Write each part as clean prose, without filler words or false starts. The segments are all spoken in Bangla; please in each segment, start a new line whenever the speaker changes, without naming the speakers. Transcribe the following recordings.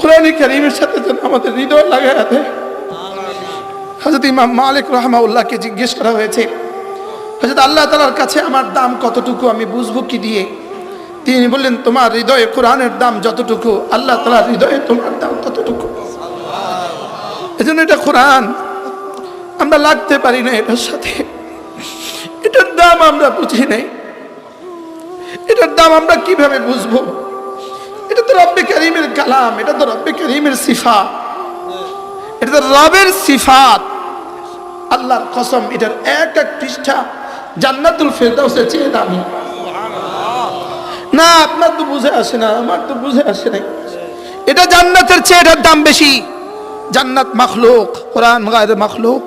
কোরআন কারীমের সাথে যেন আমাদের হৃদয় লাগায় দেয়। হযরত ইমাম মালিক রাহমাহুল্লাহকে জিজ্ঞেস করা হয়েছে, হযরত আল্লাহ তাআলার কাছে আমার দাম কতটুকু আমি বুঝবো কি দিয়ে? তিনি বললেন, তোমার হৃদয়ে কোরআনের দাম যতটুকু, আল্লাহ তাআলার হৃদয়ে তোমার দাম ততটুকু। এজন্য এটা কোরআন, আমরা লাগতে পারি না এটার সাথে, এটার দাম আমরা বুঝি নাই, এটার দাম আমরা কিভাবে বুঝবো? এটা তো রব্বে কারীমের কালাম, এটা তো রব্বে কারীমের সিফাত, এটা তো রবের সিফাত। আল্লাহর কসম, এটার এক এক পৃষ্ঠা জান্নাতুল ফেরদাউসের চেয়ে দামি। না, আপনার তো বুঝে আসে না, আমার তো বুঝে আসে নাই। এটা জান্নাতের চেয়ে এটার দাম বেশি। জান্নাত মাখলুক, কোরআন গায়রে মাখলুক।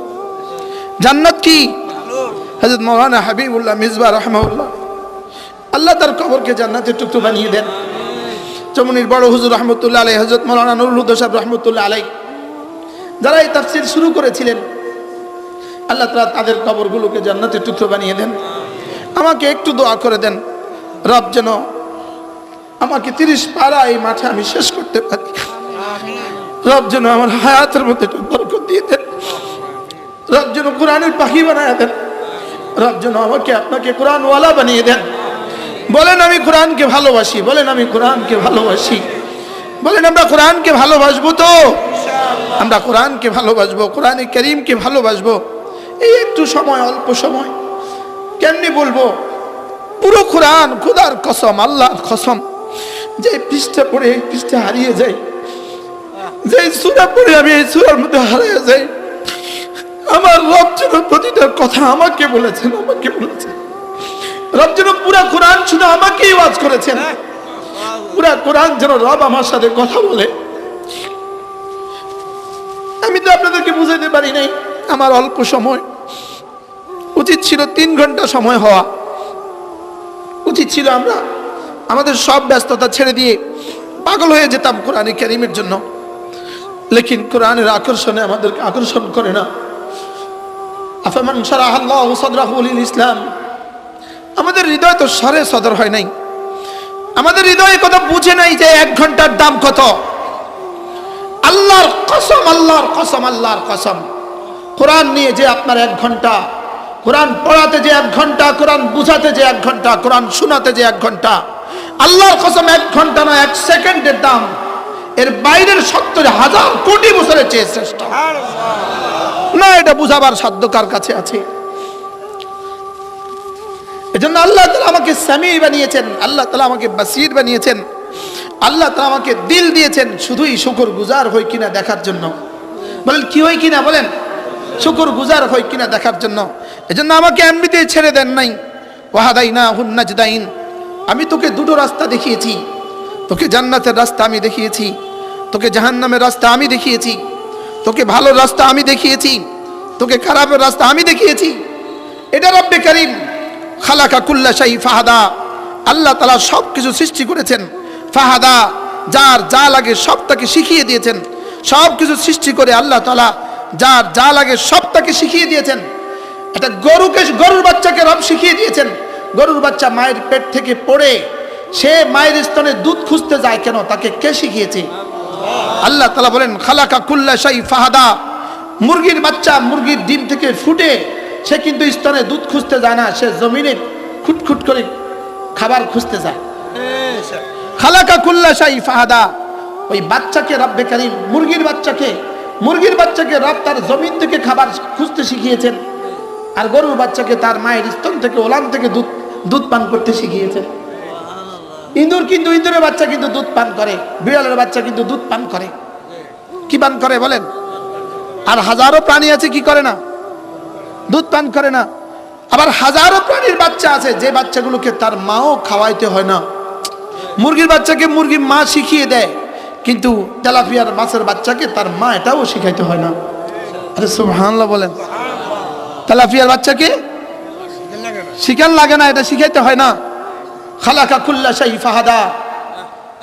জান্নাত কি? হযরত মাওলানা হাবিবুল্লাহ মিসবাহ রাহমাহুল্লাহ, আল্লাহ তার কবরকে জান্নাতের টুকরো বানিয়ে দেন। চমনির বড় হুজুর রহমতুল্লাহ আলাইহি, হযরত মাওলানা নুরুল হুদা সাহেব রহমতুল্লাহ আলাইহি, যারা এই তাফসীর শুরু করেছিলেন, আল্লাহ তাআলা তাদের কবরগুলোকে জান্নাতের টুকরো বানিয়ে দেন। আমাকে একটু দোয়া করে দেন, রব যেন আমাকে 30 পারা এই মাঠে আমি শেষ করতে পারি। রব যেন আমার হায়াতের মধ্যে একটু বরকত দিয়ে দেন। রব যেন কোরআনের পাখি বানায় দেন। রব যেন আমাকে আপনাকে কোরআনওয়ালা বানিয়ে দেন। বলেন আমি কোরআনকে ভালোবাসি, বলেন আমি কোরআনকে ভালোবাসি, বলেন আমরা কোরআনকে ভালোবাসবো তো? আমরা কোরআনকে ভালোবাসবো, কোরআনে কারীমকে ভালোবাসবো। এই একটু সময়, অল্প সময়, কেমনি বলবো? পুরো কোরআন, খোদার কসম, আল্লাহর কসম, যে পৃষ্ঠা পড়ে এই পৃষ্ঠা হারিয়ে যায়, যে সূরা পড়ে আমি এই সূরার মধ্যে হারিয়ে যাই। আমার রব যেন প্রতিটা কথা আমাকে বলেছেন, আমাকে বলেছেন। রব যেন পুরা কোরআন শুনে আমাকেই ওয়াজ করেছেন। পুরা কোরআন যেন রব আমার সাথে কথা বলে। আমি তো আপনাদেরকে বুঝাইতে পারি নাই, আমার অল্প সময়। উচিত ছিল 3 ঘন্টা সময় হওয়া, উচিত ছিল আমরা আমাদের সব ব্যস্ততা ছেড়ে দিয়ে পাগল হয়ে যেতাম কোরআনে কারীমের জন্য। লেকিন কোরআনের আকর্ষণে আমাদেরকে আকর্ষণ করে না। আফামান শারাহাল্লাহু সাদরাহু লিল ইসলাম, আমাদের হৃদয় তো সারে সদর হয় নাই। আমাদের হৃদয় কথা বুঝে নাই যে 1 ঘন্টার দাম কত। আল্লাহর কসম, আল্লাহর কসম, আল্লাহর কসম, কোরআন নিয়ে যে আপনার 1 ঘন্টা, কোরআন পড়াতে যে 1 ঘন্টা, কোরআন বুঝাতে যে 1 ঘন্টা, কোরআন শোনাতে যে 1 ঘন্টা, আল্লাহর কসম 1 ঘন্টা না, 1 সেকেন্ডের দাম এর বাইরের 70,000 কোটি বছরের চেয়ে শ্রেষ্ঠ। না, এটা বুঝাবার সাধ্য কার কাছে আছে? এজন্য আল্লাহ তাআলা আমাকে সামি বানিয়েছেন, আল্লাহ তাআলা আমাকে বাসির বানিয়েছেন, আল্লাহ তাআলা আমাকে দিল দিয়েছেন শুধুই শুকরগুজার হই কিনা দেখার জন্য। বলেন কি হই কিনা? বলেন শুকরগুজার হই কিনা দেখার জন্য। এজন্য আমাকে এমনিতেই ছেড়ে দেন নাই। ওয়াহাদাইনাহুন নাজদাইন, আমি তোকে দুটো রাস্তা দেখিয়েছি। তোকে জান্নাতের রাস্তা আমি দেখিয়েছি, তোকে জাহান্নামের রাস্তা আমি দেখিয়েছি, তোকে ভালো রাস্তা আমি দেখিয়েছি, তোকে খারাপের রাস্তা আমি দেখিয়েছি। এটা রব্বে কারীম। খালাকা কুল্লা শাই ফাহাদা, আল্লাহ তাআলা সব কিছু সৃষ্টি করেছেন। ফাহাদা, যার যা লাগে সব তাকে শিখিয়ে দিয়েছেন। সব কিছু সৃষ্টি করে আল্লাহ তাআলা যার যা লাগে সব তাকে শিখিয়ে দিয়েছেন। একটা গরুর বাচ্চাকে রব শিখিয়ে দিয়েছেন। গরুর বাচ্চা মায়ের পেট থেকে পড়ে সে মায়ের স্তনে দুধ খুঁজতে যায় কেন? তাকে কে শিখিয়েছে? আল্লাহ তাআলা বলেন খালাকা কুল্লা শাই ফাহাদা। মুরগির বাচ্চা মুরগির ডিম থেকে ফুটে সে কিন্তু স্তনে দুধ খুঁজতে যায় না, সে জমিনে খুটখুট করে খাবার খুঁজতে যায়। খালাকা কুল্লা শাই ফাহাদা। ওই বাচ্চাকে রব্বে কারীম মুরগির বাচ্চাকে রব তার জমিন থেকে খাবার খুঁজতে শিখিয়েছেন। আর গরুর বাচ্চাকে তার মায়ের স্তন থেকে, ওলান থেকে দুধ পান করতে শিখিয়েছেন। ইঁদুরের বাচ্চা কিন্তু দুধ পান করে, বিড়ালের বাচ্চা কিন্তু দুধ পান করে। কি পান করে বলেন? আর হাজারো প্রাণী আছে কি করে না? দুধ পান করে না। আবার হাজারো প্রাণীর বাচ্চা আছে যে বাচ্চাগুলোকে তার মাও খাওয়াইতে হয় না। মুরগির বাচ্চাকে মুরগির মা শিখিয়ে দেয়, কিন্তু তেলাপিয়ার মাছের বাচ্চাকে তার মা এটাও শিখাইতে হয় না। আরে সুবহানাল্লাহ বলেন। তেলাপিয়ার বাচ্চাকে শিখান লাগে না, এটা শিখাইতে হয় না। খালাকা কুল্লা শাই ফাহাদা,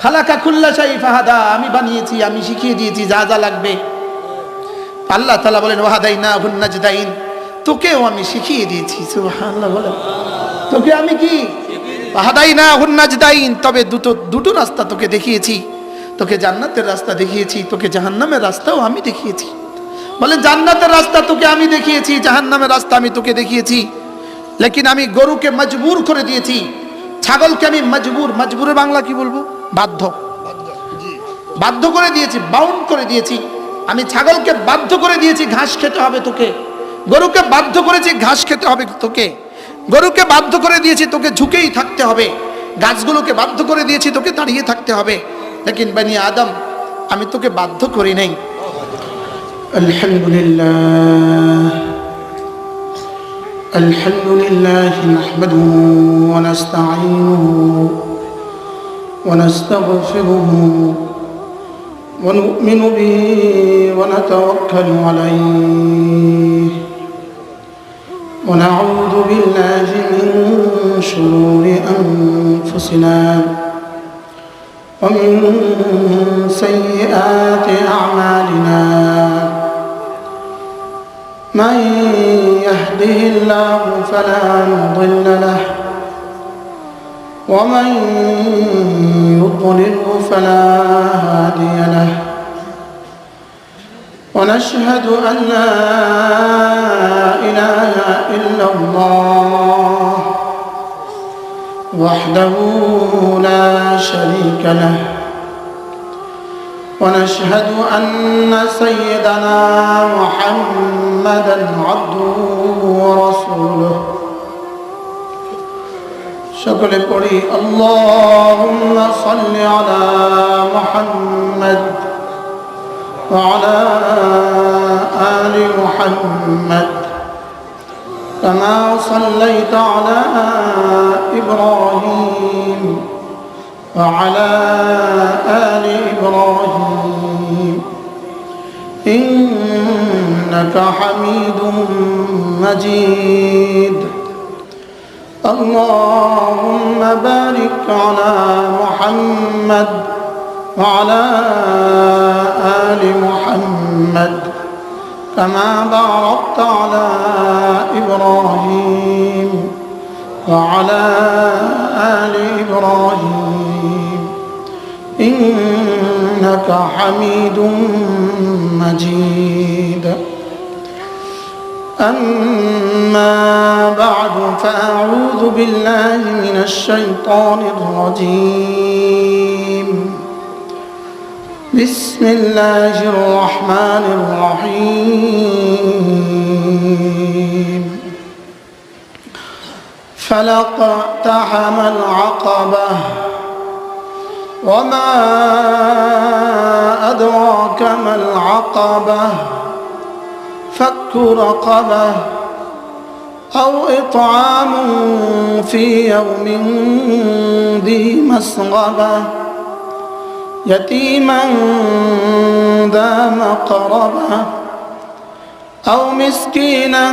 খালাকা কুল্লা শাই ফাহাদা। আমি বানিয়েছি, আমি শিখিয়ে দিয়েছি যা যা লাগবে। আল্লাহ তাআলা বলেন ওয়াহাদাইনাহুন নাজদাইন, তোকেও আমি শিখিয়ে দিয়েছি। সুবহানাল্লাহ বলেন। তোকে আমি কি? ওয়াহাদাইনাহুন নাজদাইন, তবে দুটো রাস্তা তোকে দেখিয়েছি। তোকে জান্নাতের রাস্তা দেখিয়েছি, তোকে জাহান্নামের রাস্তাও আমি দেখিয়েছি। বলে জান্নাতের রাস্তা তোকে আমি দেখিয়েছি, জাহান্নামের রাস্তা আমি তোকে দেখিয়েছি, লেকিন আমি গরুকে মজবুর করে দিয়েছি, ছাগলকে আমি মজবুরের বাংলা কি বলবো, বাধ্য, বাধ্য করে দিয়েছি, বাউন্ড করে দিয়েছি। আমি ছাগলকে বাধ্য করে দিয়েছি ঘাস খেতে হবে তোকে, গরুকে বাধ্য করেছি ঘাস খেতে হবে তোকে, গরুকে বাধ্য করে দিয়েছি তোকে ঝুঁকেই থাকতে হবে, গাছগুলোকে বাধ্য করে দিয়েছি তোকে দাঁড়িয়ে থাকতে হবে, লেকিন বনি আদম আমি তোকে বাধ্য করি নাই। আলহামদুলিল্লাহ আলহামদুলিল্লাহ নাহমাদুহু ওয়া নাস্তাঈনুহু ওয়া নাস্তাগফিরুহু ওয়া নু'মিনু বিহি ওয়া নাতাওয়াক্কালু আলাইহি ওয়া নাউযু বিল্লাহি মিন শুরুরি আনফুসিনা ওয়া মিন সাইয়্যাতি আ'মালিনা من يهده الله فلا مضل له ومن يضلله فلا هادي له ونشهد أن لا إله إلا الله وحده لا شريك له ونشهد أن سيدنا محمدا عبده ورسوله شكر قولي اللهم صل على محمد وعلى آل محمد كما صليت على إبراهيم وعلى آل إبراهيم إنك حميد مجيد اللهم بارك على محمد وعلى آل محمد كما باركت على إبراهيم وعلى آل إبراهيم إنك حميد مجيد أما بعد فأعوذ بالله من الشيطان الرجيم بسم الله الرحمن الرحيم فلاقتحم العقبة وما أدراك ما العقبة فك رقبة أو إطعام في يوم ذي مسغبة يتيما ذا مقربة أو مسكينا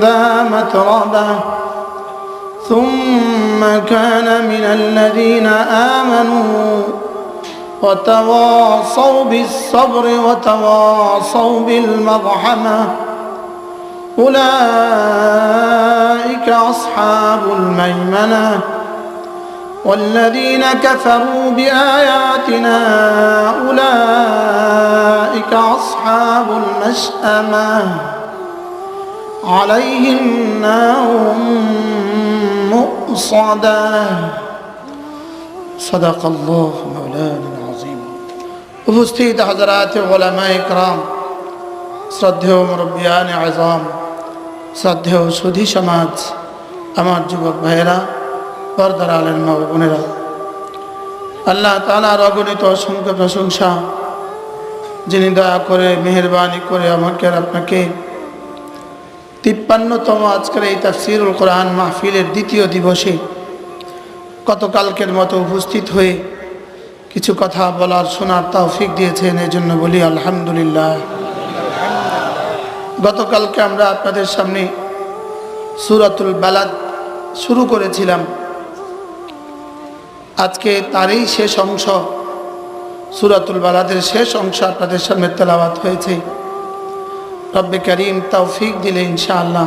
ذا متربة ثم كان من الذين آمنوا وتواصوا بالصبر وتواصوا بالمرحمة أولئك أصحاب الميمنة والذين كفروا بآياتنا أولئك أصحاب المشأمة عليهم نار مؤصدة صدق الله مولانا العظيم উপস্থিত হযরত উলামায়ে کرام শ্রদ্ধেয় মুরব্বিয়ান আযম শ্রদ্ধেয় সুধী সমাজ আমার যুবক ভাইয়েরা পর্দার আলেম মা ও বোনেরা আল্লাহ তাআলার অগণিত অসংখ্য প্রশংসা যিনি দয়া করে মেহেরবানি করে আমাকে আর আপনাকে 53তম আজকের এই তাফসীরুল কোরআন মাহফিলের দ্বিতীয় দিবসে গতকালকের মতো উপস্থিত হয়ে কিছু কথা বলার শোনার তৌফিক দিয়েছেন, এই জন্য বলি আলহামদুলিল্লাহ। গতকালকে আমরা আপনাদের সামনে সূরাতুল বালাদ শুরু করেছিলাম, আজকে তারই শেষ অংশ সূরাতুল বালাদের শেষ অংশ আপনাদের সামনে তেলাওয়াত হয়েছে। রব্বে করিম তৌফিক দিলে ইনশাআল্লাহ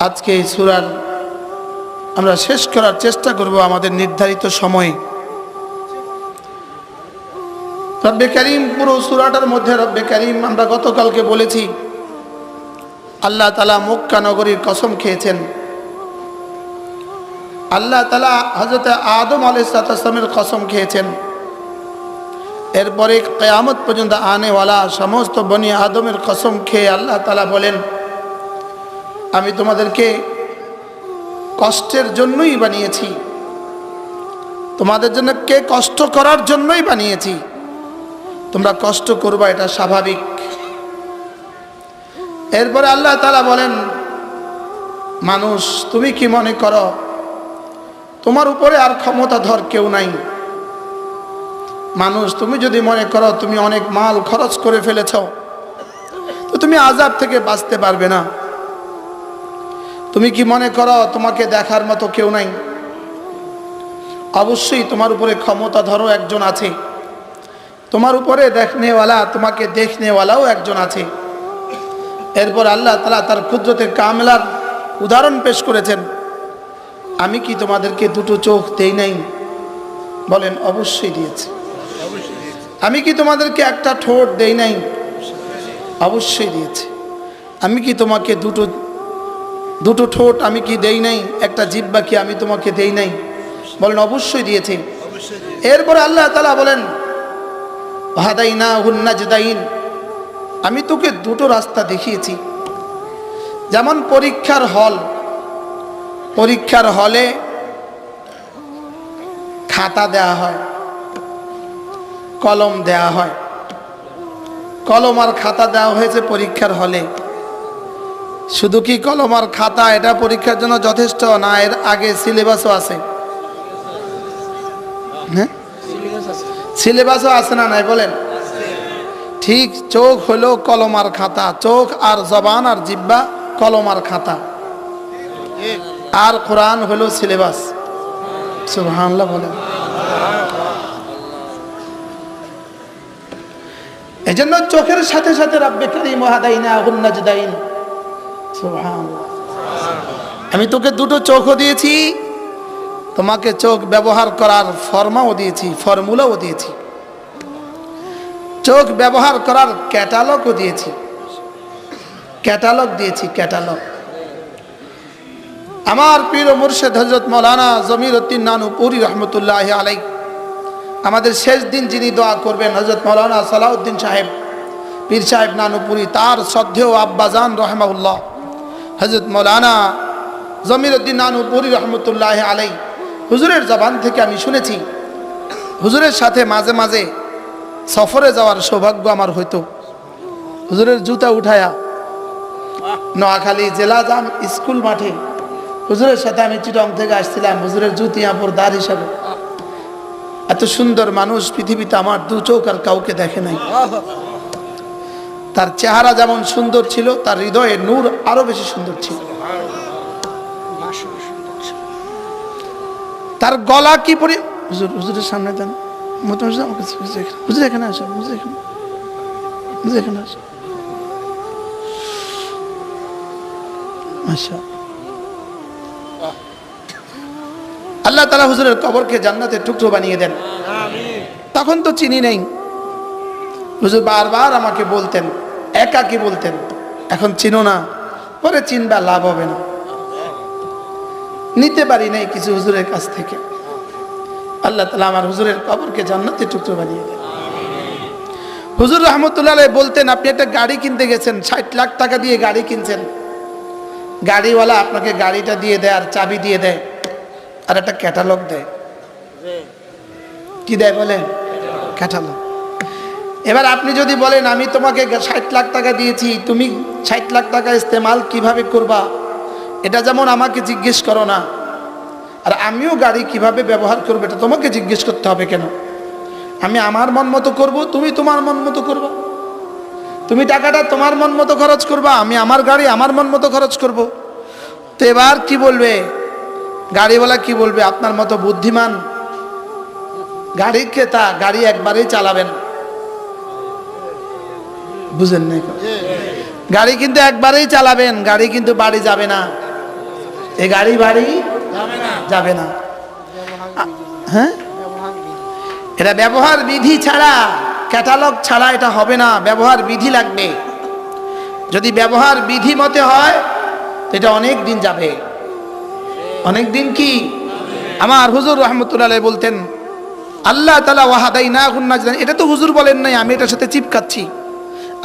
আজকে এই সূরার আমরা শেষ করার চেষ্টা করব আমাদের নির্ধারিত সময়ে। রব্বে কারীম পুরো সূরাটার মধ্যে রব্বে কারীম আমরা গতকালকে বলেছি আল্লাহ তাআলা মক্কা নগরীর কসম খেয়েছেন। আল্লাহ তাআলা হযরত আদম আলাইহিস সালামের কসম খেয়েছেন। এরপরে কিয়ামত পর্যন্ত আনেওয়ালা সমস্ত বনি আদমের কসম খেয়ে আল্লাহ তাআলা বলেন, আমি তোমাদেরকে কষ্টের জন্যই বানিয়েছি, তোমাদের জন্য কে কষ্ট করার জন্যই বানিয়েছি, তোমরা কষ্ট করবা এটা স্বাভাবিক। এরপরে আল্লাহ তাআলা বলেন, মানুষ তুমি কি মনে করো তোমার উপরে আর ক্ষমতাধর কেউ নাই? মানুষ তুমি যদি মনে করো তুমি অনেক মাল খরচ করে ফেলেছ তো তুমি আযাব থেকে বাঁচতে পারবে না? তুমি কি মনে করো তোমাকে দেখার মতো কেউ নাই? অবশ্যই তোমার উপরে ক্ষমতাধরও একজন আছে, তোমার উপরে দেখনেওয়ালা তোমাকে দেখনেওয়ালাও একজন আছে। এরপর আল্লাহ তাআলা তার কুদরতে কামেলার উদাহরণ পেশ করেছেন, আমি কি তোমাদেরকে দুটো চোখ দেই নাই? বলেন অবশ্যই দিয়েছি। আমি কি তোমাদেরকে একটা ঠোঁট দেই নাই? অবশ্যই দিয়েছি। আমি কি তোমাকে দুটো ঠোঁট আমি কি দেই নাই? একটা জিহ্বা কি আমি তোমাকে দেই নাই? বলেন অবশ্যই দিয়েছি। এরপর আল্লাহ তাআলা বলেন, হাদাইনাহুন নাজদাইন, আমি তোকে দুটো রাস্তা দেখিয়েছি। যেমন পরীক্ষার হলে খাতা দেয়া হয়, কলম দেয়া হয়। কলম আর খাতা দেওয়া হয়েছে পরীক্ষার হলে। শুধু কি কলম আর খাতা এটা পরীক্ষার জন্য যথেষ্ট না? এর আগে সিলেবাসও আছে। হ্যাঁ, সিলেবাসও আছে না নাই বলেন? ঠিক চোখ হলো কলম আর খাতা, চোখ আর জবান আর জিহ্বা কলম আর খাতা, আর কোরআন হলো সিলেবাস। সুবহানাল্লাহ বলেন। এজন্য চোখের সাথে সাথে রব্বে কারীম হাদাইনাহুন নাজদাইন, সুবহানাল্লাহ, আমি তোকে দুটো চোখও দিয়েছি, তোমাকে চোখ ব্যবহার করার ফর্মাও দিয়েছি, ফর্মুলাও দিয়েছি, চোখ ব্যবহার করার ক্যাটালগও দিয়েছি, ক্যাটালগ। আমার পীর ও মুর্শিদ হযরত মাওলানা জমিরউদ্দিন নানুপুরি রহমতুল্লাহি আলাইহি, আমাদের শেষ দিন যিনি দোয়া করবেন হযরত মাওলানা সালাউদ্দিন সাহেব পীর সাহেব নানুপুরি, তার শ্রদ্ধেয় আব্বাজান রহমাহুল্লাহ হযরত মাওলানা জমিরউদ্দিন নানুপুরি রহমতুল্লাহি আলাইহি, হুজুরের জবান থেকে আমি শুনেছি, হুজুরের সাথে মাঝে মাঝে সফরে যাওয়ার সৌভাগ্য আমার হইতো। হুজুরের জুতা উঠায়া নোয়াখালী জেলা জাম স্কুল মাঠে হুজুরের সাথে আমি চিটং থেকে আসছিলাম, হুজুরের জুতি দার হিসাবে। এত সুন্দর মানুষ পৃথিবীতে আমার দু চোখ আর কাউকে দেখে নাই। তার চেহারা যেমন সুন্দর ছিল, তার হৃদয়ে নূর আরো বেশি সুন্দর ছিল। তার গলা কি পরি, হুজুরের সামনে দেন, হুজুর এখানে আসো, হুজুর এখানে আসো। মাশাআল্লাহ, আল্লাহ তাআলা হুজুরের কবরকে জান্নাতের টুকরো বানিয়ে দেন। তখন তো চিনি নেই, হুজুর বারবার আমাকে বলতেন, একাকি বলতেন, এখন চিনো না, পরে চিনবা লাভ হবে না। নিতে পারি নাই কিছু হুজুরের কাছ থেকে। আল্লাহ তাআলা আমার হুজুরের কবরকে জান্নাতের টুকরো বানিয়ে দেন। হুজুর রহমতুল্লাহ আলাইহি বলতেন, আপনি একটা গাড়ি কিনতে গেছেন, 60 লাখ টাকা দিয়ে গাড়ি কিনছেন, গাড়িওয়ালা আপনাকে গাড়িটা দিয়ে দেয় আর চাবি দিয়ে দেয় আর একটা ক্যাটালগ দেয়। কি দেয় বলেন? ক্যাটালগ। এবার আপনি যদি বলেন আমি তোমাকে 60 লাখ টাকা দিয়েছি, তুমি 60 লাখ টাকা ইস্তেমাল কিভাবে করবা এটা যেমন আমাকে জিজ্ঞেস করো না, আর আমিও গাড়ি কিভাবে ব্যবহার করবো এটা তোমাকে জিজ্ঞেস করতে হবে কেন? আমি আমার মন মতো করবো, তুমি তোমার মন মতো করবো। তুমি টাকাটা তোমার মন মতো খরচ করবা, আমি আমার গাড়ি আমার মন মতো খরচ করব। তো এবার কি বলবে গাড়িওয়ালা? কি বলবে? আপনার মতো বুদ্ধিমান গাড়ি ক্রেতা গাড়ি একবারেই চালাবেন, বুঝেন না? গাড়ি কিন্তু একবারেই চালাবেন, গাড়ি কিন্তু বাড়ি যাবে না, এই গাড়ি বাড়ি যাবে না। হ্যাঁ, এটা ব্যবহার বিধি ছাড়া ক্যাটালগ ছাড়া এটা হবে না, ব্যবহার বিধি লাগবে। যদি ব্যবহার বিধি মতে হয় এটা অনেক দিন যাবে। অনেক দিন কি? আমার হুজুর রহমতুল্লাহ আলাইহি বলতেন আল্লাহ তাআলা ওয়াহাদাইনাহুন নাজদাইন, এটা তো হুজুর বলেন নাই, আমি এটার সাথে চিপকাচ্ছি।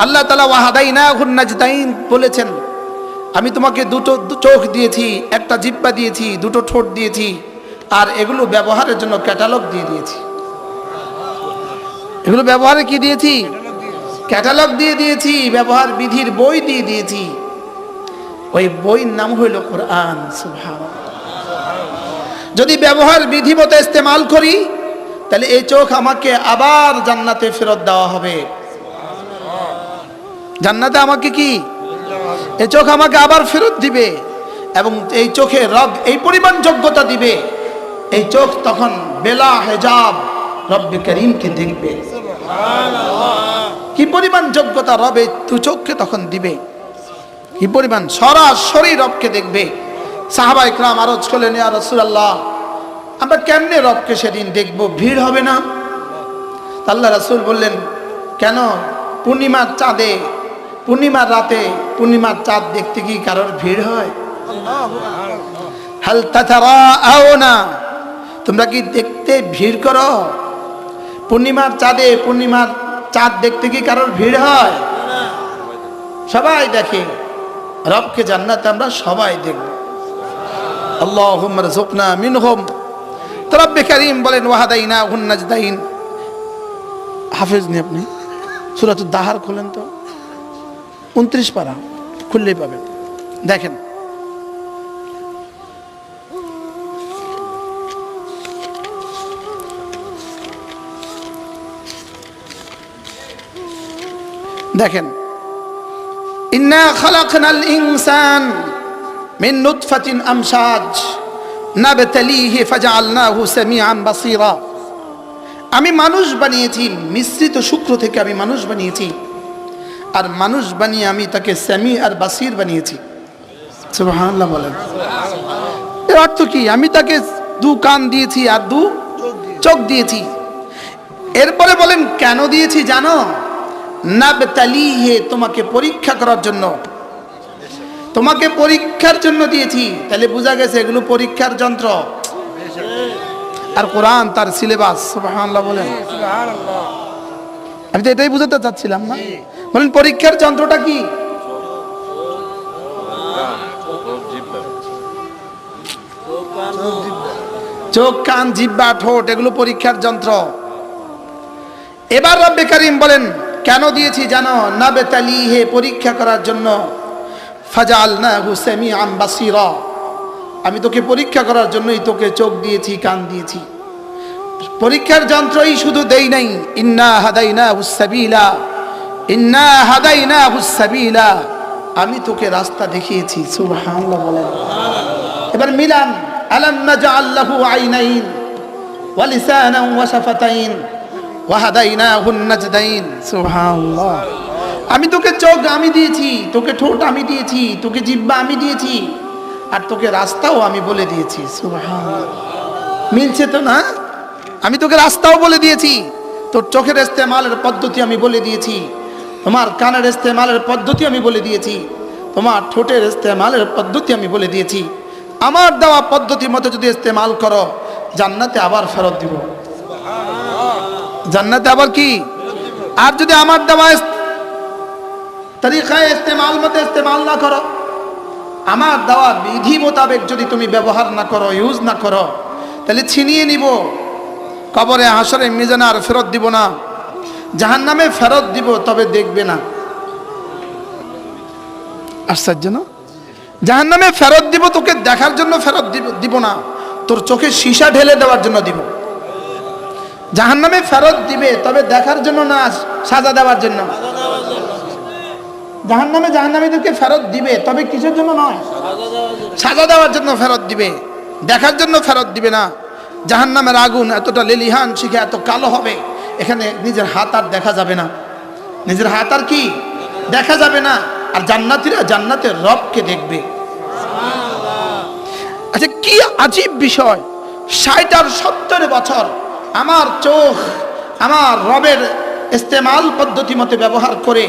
আল্লাহ তাআলা ওয়াহাদাইনাহুন নাজদাইন বলেছেন, আমি তোমাকে দুটো চোখ দিয়েছি, একটা জিহ্বা দিয়েছি, দুটো ঠোঁট দিয়েছি, আর এগুলো ব্যবহারের জন্য ক্যাটালগ দিয়ে দিয়েছি। এগুলো ব্যবহারে কি দিয়েছি? ক্যাটালগ দিয়ে দিয়েছি, ব্যবহার বিধির বই দিয়ে দিয়েছি। ওই বইয়ের নাম হইল কোরআন। সুবহানাল্লাহ। যদি ব্যবহার বিধি মতো ইস্তেমাল করি তাহলে এই চোখ আমাকে আবার জান্নাতে ফেরত দেওয়া হবে। জান্নাতে আমাকে কি? এই চোখ আমাকে আবার ফেরত দিবে, এবং এই চোখে রব এই পরিমাণ যোগ্যতা দিবে, এই চোখ তখন বেলা হেজাব রব্বে করিমকে দেখবে। কি পরিমাণ যোগ্যতা রবে তু চোখকে তখন দিবে, কি পরিমাণ সরাসরি রবকে দেখবে। সাহাবা ইকরাম আরজ করলেন, ইয়া রাসূলুল্লাহ, আমরা কেমনে রবকে সেদিন দেখব? ভিড় হবে না? আল্লাহ রাসূল বললেন, কেন? পূর্ণিমার চাঁদে, পূর্ণিমার রাতে পূর্ণিমার চাঁদ দেখতে কি কারোর ভিড় হয়? হাল তাতারাউনা, তোমরা কি দেখতে ভিড় করো? পূর্ণিমার চাঁদে পূর্ণিমার চাঁদ দেখতে কি কারোর ভিড় হয়? সবাই দেখে। রবকে জান্নাতে আমরা সবাই দেখব। আল্লাহুম্মা রযুকনা মিনহুম। রব্বে কারীম বলেন ওয়াহাদাইনাহুন নাজদাইন। হাফেজ নি আপনি? সূরাতুদ দাহার খুলেন তো, 29 পারা খুললেই পাবেন। দেখেন, দেখেন, ইন্না খালাকনাল ইনসান মিন নুতফাতিন আমশাজ নাবতালিহি ফাজআলনাহু সামিআন বাসীরা। আমি মানুষ বানিয়েছি, মিশ্রিত শুক্র থেকে আমি মানুষ বানিয়েছি, আর মানুষ বানিয়ে আমি তাকে সামি আর বাসীর বানিয়েছি। সুবহানাল্লাহ বলেন। এর অর্থ কি? আমি তাকে দু কান দিয়েছি আর দু চোখ দিয়েছি। এরপরে বলেন কেন দিয়েছি জানো? নাবতালিহি, তোমাকে পরীক্ষা করার জন্য। তোমাকে পরীক্ষার জন্য দিয়েছি। তাহলে বোঝা গেছে এগুলো পরীক্ষার যন্ত্র। আর কোরআন তার সিলেবাস। সুবহানাল্লাহ বলেন। আমি তো এটাই বুঝাতে চাচ্ছিলাম না। বলেন পরীক্ষার যন্ত্রটা কি? চোখ, কান, জিহ্বা, ঠোঁট, এগুলো পরীক্ষার যন্ত্র। এবার রব্বে কারীম বলেন কেন দিয়েছি জানো? নাবতালিহি, পরীক্ষা করার জন্য। ফাজআলনাহু সামিআন বাসীরা, আমি তোকে পরীক্ষা করার জন্যই তোকে চোখ দিয়েছি, কান দিয়েছি। পরীক্ষার যন্ত্রই শুধু দেই নাই, ইন্না হাদাইনাহুস সাবিলা, ইন্না হাদাইনাহুস সাবিলা, আমি তোকে রাস্তা দেখিয়েছি। সুবহানাল্লাহ বলেন। এবার মিলান, আলাম নাজআল লাহু আইনাইন ওয়া লিসানান ওয়া শাফাতাইন ওয়া হাদাইনাহুন নাজদাইন। সুবহানাল্লাহ। আমি তোকে চোখ আমি দিয়েছি, তোকে ঠোঁট আমি দিয়েছি, তোকে জিহ্বা আমি দিয়েছি, আর তোকে রাস্তাও আমি বলে দিয়েছি। সুবহানাল্লাহ। মিলছে তো না? আমি তোকে রাস্তাও বলে দিয়েছি, তোর চোখের ইস্তেমালের পদ্ধতি আমি বলে দিয়েছি, তোমার কানের ইস্তেমালের পদ্ধতি আমি বলে দিয়েছি, তোমার ঠোঁটের ইস্তেমালের পদ্ধতি আমি বলে দিয়েছি। আমার দেওয়া পদ্ধতি মতো যদি ইস্তেমাল করো, জান্নাতে আবার ফেরত দিব। জান্নাতে আবার কি? আর যদি আমার দেওয়া তরিকায় ইস্তেমাল মতো ইস্তেমাল না করো, আমার দেওয়া বিধি মোতাবেক যদি তুমি ব্যবহার না করো, ইউজ না করো, তাহলে ছিনিয়ে নিব। কবরে, হাসরে, মিজানে আর ফেরত দিব না, জাহান্নামে ফেরত দিব, তবে দেখবে না। আশ্চর্য না? জাহান্নামে ফেরত দিব, তোকে দেখার জন্য ফেরত দিব না, তোর চোখে সীসা ঢেলে দেওয়ার জন্য দিব। জাহান্নামে ফেরত দিবে, তবে দেখার জন্য না, সাজা দেওয়ার জন্য। জাহান্নামে জাহান্নামীদেরকে ফেরত দিবে, তবে কিসের জন্য নয়? সাজা দেওয়ার জন্য ফেরত দিবে, দেখার জন্য ফেরত দিবে না। জাহান্নামের আগুন এতটা লেলিহান শিখে এত কালো হবে, এখানে নিজের হাত আর দেখা যাবে না, নিজের হাত আর কি দেখা যাবে না। আর জান্নাতীরা জান্নাতের রবকে দেখবে। আচ্ছা, কি আজীব বিষয়! 60 আর 70 বছর আমার চোখ আমার রবের ইস্তেমাল পদ্ধতি মতে ব্যবহার করে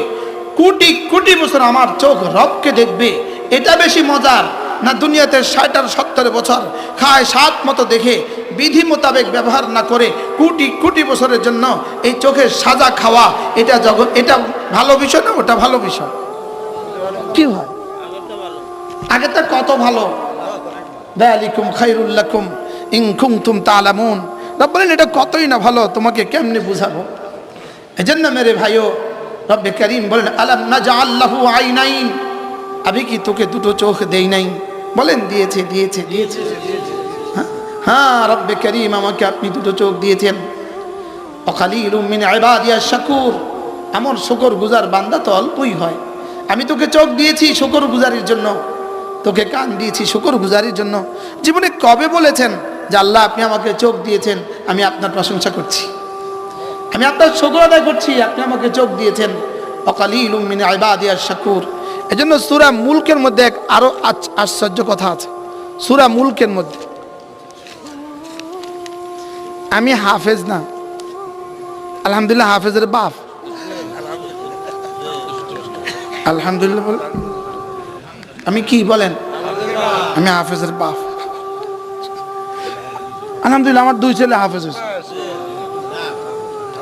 কোটি কোটি বছর আমার চোখ রবকে দেখবে, এটা বেশি মজার না দুনিয়াতে 60 আর 70 বছর খায় সাত মতো দেখে বিধি মোতাবেক ব্যবহার না করে কোটি কোটি বছরের জন্য এই চোখের সাজা খাওয়া, এটা এটা ভালো বিষয় না ওটা ভালো বিষয়? কি হয়? আগেটা কত ভালো। যালিকুম খায়রুল লাকুম ইন কুনতুম তা'লামুন। রব বলেন এটা কতই না ভালো, তোমাকে কেমনে বুঝাবো? এজন্য মেরে ভাইও রব্বে কারীম বলেন আলাম নাজআল লাহু আইনাইন, আমি কি তোকে দুটো চোখ দেই নাই? বলেন দিয়েছে দিয়েছে দিয়েছে। হ্যাঁ রব্বে কারীম আমাকে আপনি দুটো চোখ দিয়েছেন। ওয়াকালিলুম মিন ইবাদিয়াশ শাকুর, আমার শুকরগুজার বান্দা তো অল্পই হয়। আমি তোকে চোখ দিয়েছি শুকরগুজারির জন্য, তোকে কান দিয়েছি শুকরগুজারির জন্য। জীবনে কবে বলেছেন যে আল্লাহ আপনি আমাকে চোখ দিয়েছেন, আমি আপনার প্রশংসা করছি, আমি আপনার শুকর আদায় করছি, আপনি আমাকে চোখ দিয়েছেন। ওয়াকালিলুম মিন ইবাদিয়াশ শাকুর। এজন্য সূরা মুলকের মধ্যে এক আরো আশ্চর্য কথা আছে। সূরা মুলকের মধ্যে, আমি হাফেজ না, আলহামদুলিল্লাহ হাফেজের বাপ, আলহামদুলিল্লাহ বলেন। আমি কি বলেন? আমি হাফেজের বাপ। আলহামদুলিল্লাহ আমার 2 ছেলে হাফেজ হয়েছে,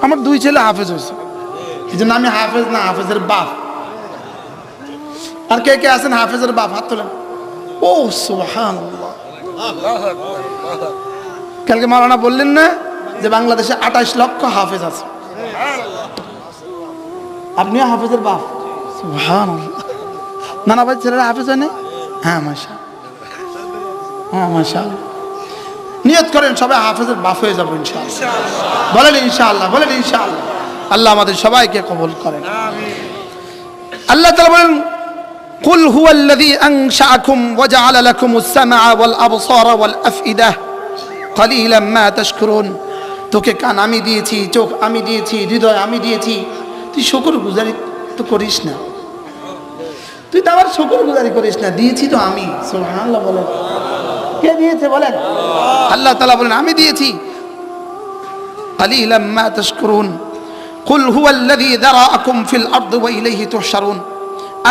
আমার 2 ছেলে হাফেজ হয়েছে, এই জন্য আমি হাফেজ না হাফেজের বাপ। আর কে কে আছেন হাফেজের বাপ? হাত তোলেন। ও সুবহানাল্লাহ। কালকে মাওলানা বললেন না যে বাংলাদেশে 28 লক্ষ হাফেজ আছে, আপনিও হাফেজের বাপ। সুবহানাল্লাহ। নানা ভাই ছেলেরা হাফেজ হয় না? হ্যাঁ মাশাআল্লাহ, হ্যাঁ মাশাআল্লাহ। নিয়ত করেন সবাই হাফেজের বাপ হয়ে যাবো ইনশাআল্লাহ। বলেন ইনশাআল্লাহ, বলেন ইনশাআল্লাহ। আল্লাহ আমাদের সবাইকে কবুল করেন। আল্লাহ তাআলা বলেন কুল হুয়াল্লাযী আনশাআকুম ওয়া জাআলা লাকুমুস সামআ ওয়াল আবসারা ওয়াল আফইদা কালিলাম মা তাশকুরুন। তোকে কান আমি দিয়েছি, চোখ আমি দিয়েছি, হৃদয় আমি দিয়েছি, তুই শুকরগুজারি তো করিস না, তুই তো আবার শুকরগুজারি করিস না। দিয়েছি তো আমি। সুবহানাল্লাহ বলেন। কে দিয়েছে বলেন? আল্লাহ তাআলা বলেন আমি দিয়েছি। কালিলাম মা তাশকুরুন কুল হুয়াল্লাযী যারাআকুম ফিল আরদি ওয়া ইলাইহি তুহশারুন।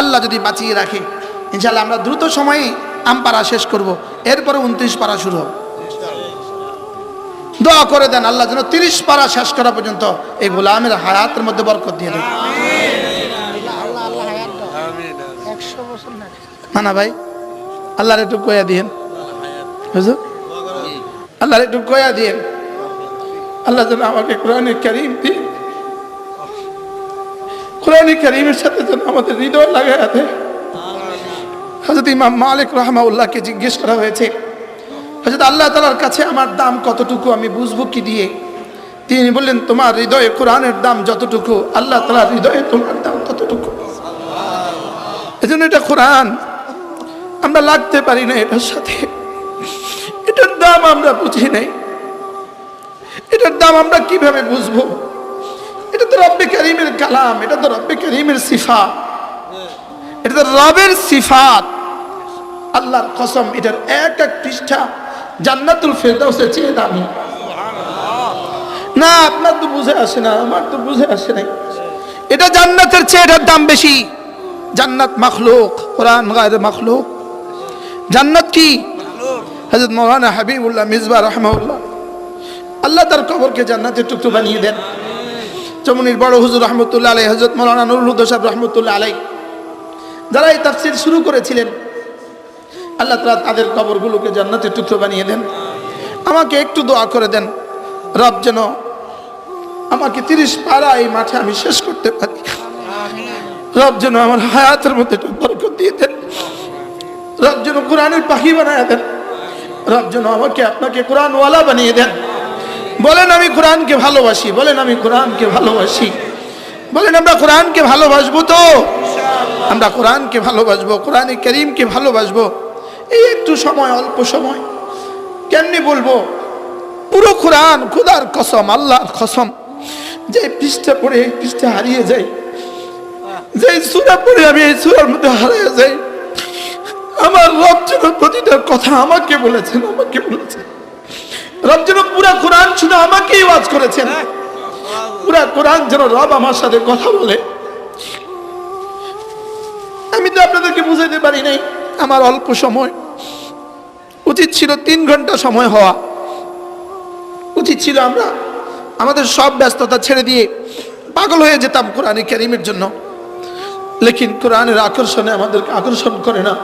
আল্লাহ যদি বাঁচিয়ে রাখে ইনশাআল্লাহ আমরা দ্রুত সময়ে আমপারা শেষ করব, এরপরে 29 পারা শুরু হবে। দোয়া করে দেন আল্লাহ যেন 30 পারা শেষ করা পর্যন্ত এই গোলামের হায়াতের মধ্যে বরকত দিয়ে দেন। না ভাই আল্লাহর একটু কয়া দিয়েন, হুজুর আল্লাহর একটু কয়া দিয়েন, আল্লাহ যেন আমাকে কোরআনে কারীম দিয়ে, কোরআনে কারীমের সাথে যেন আমাদের হৃদয় লাগায় দেয়। হযরত ইমাম মালিক রাহমাহুল্লাহকে জিজ্ঞেস করা হয়েছে হযরত আল্লাহ তাআলার কাছে আমার দাম কতটুকু আমি বুঝবো কি দিয়ে? তিনি বললেন তোমার হৃদয়ে কোরআনের দাম যতটুকু আল্লাহ তাআলার হৃদয়ে তোমার দাম ততটুকু। এজন্য এটা কোরআন আমরা লাগতে পারি না এটার সাথে, এটার দাম আমরা বুঝি নাই, এটার দাম আমরা কিভাবে বুঝবো? এটা তো রব্বে কারীমের কালাম, এটা তো রব্বে কারীমের সিফাত, এটা তো রবের সিফাত। আল্লাহর কসম এটার এক এক পৃষ্ঠা জান্নাতুল ফেরদাউসের চেয়ে দামি। না আপনার তো বুঝে আসে না, আমার তো বুঝে আসে নাই। এটা জান্নাতের চেয়ে এটার দাম বেশি। জান্নাত মাখলুক, কোরআন গায়রে মাখলুক। জান্নাত কি? হযরত মাওলানা হাবিবুল্লাহ মিজবা রাহমাহুল্লাহ আল্লাহ তার কবরকে জান্নাতের টুকরো বানিয়ে দেন। চমনির বড় হুজুর রহমতুল্লাহ আলাইহি, হযরত মাওলানা নুরুল হুদা সাহেব রহমতুল্লাহ আলাইহি, যারা এই তাফসীর শুরু করেছিলেন আল্লাহ তাআলা তাদের কবরগুলোকে জান্নাতের টুকরো বানিয়ে দেন। আমাকে একটু দোয়া করে দেন রব যেন আমাকে 30 পারা এই মাঠে আমি শেষ করতে পারি। রব যেন আমার হায়াতের মধ্যে একটু বরকত দিয়ে দেন। রব যেন কোরআনের পাখি বানায় দেন। রব যেন আমাকে আপনাকে কোরআনওয়ালা বানিয়ে দেন। বলেন আমি কোরআনকে ভালোবাসি, বলেন আমি কোরআনকে ভালোবাসি, বলেন আমরা কোরআনকে ভালোবাসবো তো? আমরা কোরআনকে ভালোবাসবো, কোরআনে কারীমকে ভালোবাসবো। এই একটু সময়, অল্প সময় কেমনি বলবো পুরো কোরআন? খোদার কসম, আল্লাহর কসম, যে পৃষ্ঠা পড়ে এই পৃষ্ঠা হারিয়ে যায়, যে সূরা পড়ে আমি এই সূরার মধ্যে হারিয়ে যাই। আমার রব যেন প্রতিটা কথা আমাকে বলেছেন, আমাকে বলেছেন। রব যেন পুরা কোরআন শুনে আমাকেই ওয়াজ করেছেন, পুরা পুরা কোরআন যেন রব আমার সাথে কথা বলে। আমি তো আপনাদেরকে বুঝাইতে পারি নাই, আমার অল্প সময়, উচিত ছিল 3 ঘন্টা সময় হওয়া উচিত ছিল। আমরা আমাদের সব ব্যস্ততা ছেড়ে দিয়ে পাগল হয়ে যেতাম কোরআনে কারীমের জন্য, লেকিন কোরআনের আকর্ষণে আমাদেরকে আকর্ষণ করে না।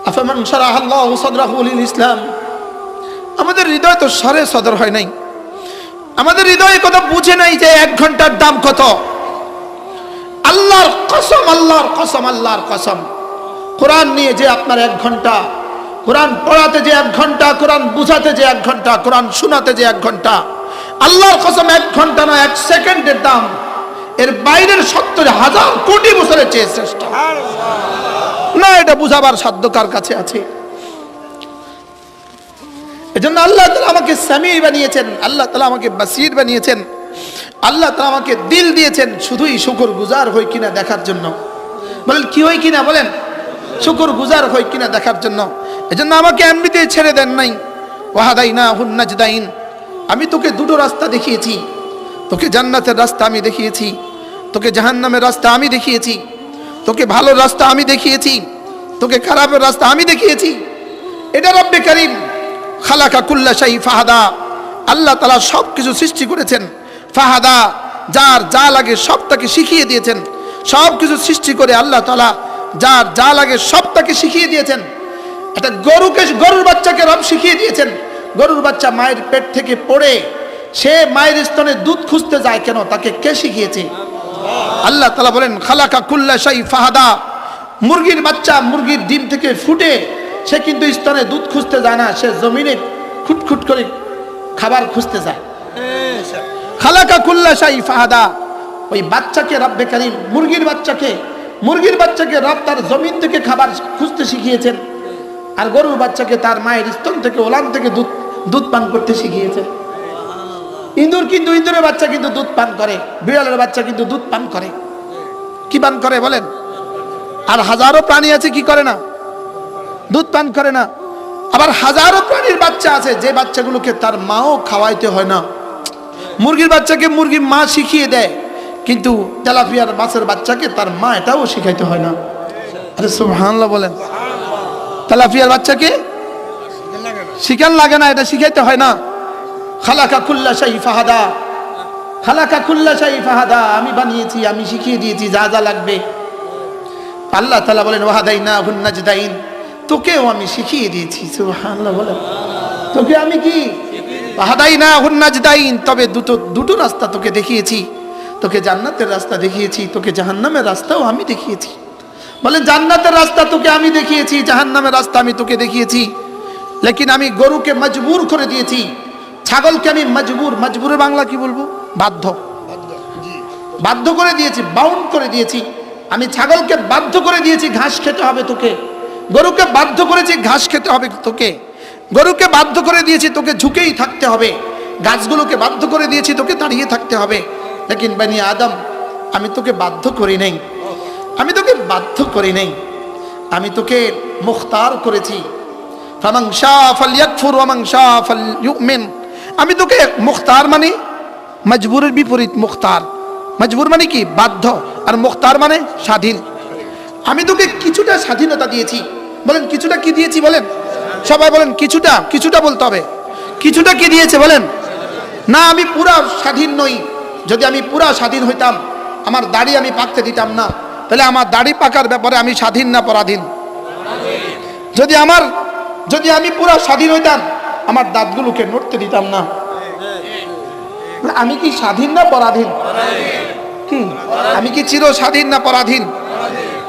আফামান শারাহাল্লাহু সাদরাহু লিল ইসলাম, আমাদের হৃদয় তো সরে সদর হয় নাই, আমাদের হৃদয় কথা বুঝে নাই যে 1 ঘন্টার দাম কত। আল্লাহর কসম, আল্লাহর কসম, আল্লাহর কসম, কোরআন নিয়ে যে আপনার 1 ঘন্টা, কোরআন পড়াতে যে 1 ঘন্টা, কোরআন বুঝাতে যে 1 ঘন্টা, কোরআন শোনাতে যে 1 ঘন্টা, আল্লাহর কসম 1 ঘন্টা না 1 সেকেন্ডের দাম এর বাইরের 70,000 কোটি বছরের চেয়ে শ্রেষ্ঠ। না, এটা বুঝাবার সাধ্য কার কাছে আছে? এজন্য আল্লাহ তাআলা আমাকে সামি বানিয়েছেন, আল্লাহ তাআলা আমাকে বাসির বানিয়েছেন, আল্লাহ তাআলা আমাকে দিল দিয়েছেন শুধুই শুকরগুজার হই কিনা দেখার জন্য। বলেন কি হই কিনা? বলেন শুকরগুজার হই কিনা দেখার জন্য। এজন্য আমাকে এমনিতেই ছেড়ে দেন নাই। ওয়াহাদাইনাহুন নাজদাইন, আমি তোকে দুটো রাস্তা দেখিয়েছি, তোকে জান্নাতের রাস্তা আমি দেখিয়েছি, তোকে জাহান্নামের রাস্তা আমি দেখিয়েছি, তোকে ভালো রাস্তা আমি দেখিয়েছি, তোকে খারাপের রাস্তা আমি দেখিয়েছি। এটা রব্বে কারীম খালাকা কুল্লা শাই ফাহাদা, আল্লাহ তাআলা সব কিছু সৃষ্টি করেছেন। ফাহাদা, যার যা লাগে সব তাকে শিখিয়ে দিয়েছেন। সব কিছু সৃষ্টি করে আল্লাহ তাআলা যার যা লাগে সব তাকে শিখিয়ে দিয়েছেন। একটা গরুর বাচ্চাকে রব শিখিয়ে দিয়েছেন। গরুর বাচ্চা মায়ের পেট থেকে পড়ে সে মায়ের স্তনে দুধ খুঁজতে যায় কেন? তাকে কে শিখিয়েছে? আল্লাহ তাআলা বলেন খালাকা কুল্লা শাই ফাহাদা। মুরগির বাচ্চা মুরগির ডিম থেকে ফুটে সে কিন্তু স্তনে দুধ খুঁজতে যায় না, সে জমিনে খুটখুট করে খাবার খুঁজতে যায়। খালাকা কুল্লা শাই ফাহাদা, ওই বাচ্চাকে রব্বে কারীম মুরগির বাচ্চাকে রব তার জমিন থেকে খাবার খুঁজতে শিখিয়েছেন। আর গরুর বাচ্চাকে তার মায়ের স্তন থেকে ওলান থেকে দুধ পান করতে শিখিয়েছেন। ইঁদুরের বাচ্চা কিন্তু দুধ পান করে, বিড়ালের বাচ্চা কিন্তু দুধ পান করে। কি পান করে বলেন? আর হাজারো প্রাণী আছে কি করে না? দুধ পান করে না। আবার হাজারো প্রাণীর বাচ্চা আছে যে বাচ্চাগুলোকে তার মাও খাওয়াইতে হয় না। মুরগির বাচ্চাকে মুরগির মা শিখিয়ে দেয়, কিন্তু তেলাপিয়ার মাছের বাচ্চাকে তার মা এটাও শিখাইতে হয় না। আরে সুবহানাল্লাহ বলেন। তেলাপিয়ার বাচ্চাকে শিখান লাগে না, এটা শিখাইতে হয় না। খালাকা কুল্লা শাই ফাহাদা, খালাকা কুল্লা শাই ফাহাদা, আমি বানিয়েছি, আমি শিখিয়ে দিয়েছি যা যা লাগবে। আল্লাহ তাআলা বলেন ওয়াহাদাইনাহুন নাজদাইন, তোকেও আমি শিখিয়ে দিয়েছি। সুবহানাল্লাহ বলেন। তোকে আমি কি ওয়াহাদাইনাহুন নাজদাইন, তবে দুটো রাস্তা তোকে দেখিয়েছি। তোকে জান্নাতের রাস্তা দেখিয়েছি, তোকে জাহান্নামের রাস্তাও আমি দেখিয়েছি। বলেন জান্নাতের রাস্তা তোকে আমি দেখিয়েছি, জাহান্নামের রাস্তা আমি তোকে দেখিয়েছি। লেকিন আমি গরুকে মজবুর করে দিয়েছি, ছাগলকে আমি মজবুরের বাংলা কি বলবো? বাধ্য করে দিয়েছি, বাউন্ড করে দিয়েছি। আমি ছাগলকে বাধ্য করে দিয়েছি ঘাস খেতে হবে তোকে, গরুকে বাধ্য করেছি ঘাস খেতে হবে তোকে, গরুকে বাধ্য করে দিয়েছি তোকে ঝুঁকেই থাকতে হবে, গাছগুলোকে বাধ্য করে দিয়েছি তোকে দাঁড়িয়ে থাকতে হবে। লেকিন বনি আদম, আমি তোকে বাধ্য করি নাই, আমি তোকে বাধ্য করি নাই, আমি তোকে মুখতার করেছি। ফামান শাআ ফালইয়াকফুর ওয়া মান শাআ ফালইউমিন। আমি তোকে মুখতার মানে মজবুরের বিপরীত মুখতার। মজবুর মানে কি? বাধ্য, আর মুখতার মানে স্বাধীন। আমি তোকে কিছুটা স্বাধীনতা দিয়েছি। বলেন কিছুটা কি দিয়েছি? বলেন সবাই বলেন কিছুটা বলতে হবে। কিছুটা কি দিয়েছে বলেন? না, আমি পুরা স্বাধীন নই। যদি আমি পুরা স্বাধীন হইতাম, আমার দাড়ি আমি পাকতে দিতাম না, তাহলে আমার দাড়ি পাকার ব্যাপারে আমি স্বাধীন না পরাধীন? যদি আমি পুরা স্বাধীন হইতাম, আমার দাঁতগুলোকে নড়তে দিতাম না। আমি কি স্বাধীন না পরাধীন? কি আমি কি চির স্বাধীন না পরাধীন?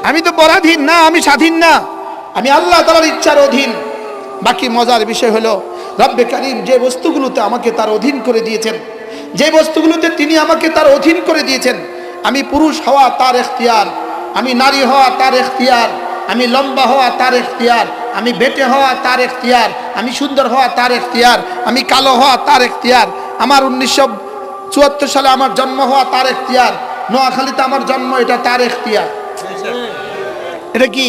আমি তো পরাধীন না, আমি স্বাধীন না, আমি আল্লাহ তাআলার ইচ্ছার অধীন। বাকি মজার বিষয় হলো রব্বে কারীম যে বস্তুগুলোতে আমাকে তার অধীন করে দিয়েছেন, যে বস্তুগুলোতে তিনি আমাকে তার অধীন করে দিয়েছেন, আমি পুরুষ হওয়া তার এখতিয়ার, আমি নারী হওয়া তার এখতিয়ার, আমি লম্বা হওয়া তার এখতিয়ার, আমি বেটে হওয়া তার এখতিয়ার, আমি সুন্দর হওয়া তার এখতিয়ার, আমি কালো হওয়া তার এখতিয়ার, আমার 1974 সালে আমার জন্ম হওয়া তার এখতিয়ার, নোয়াখালীতে আমার জন্ম, এটা তার এখতিয়ার। এটা কি?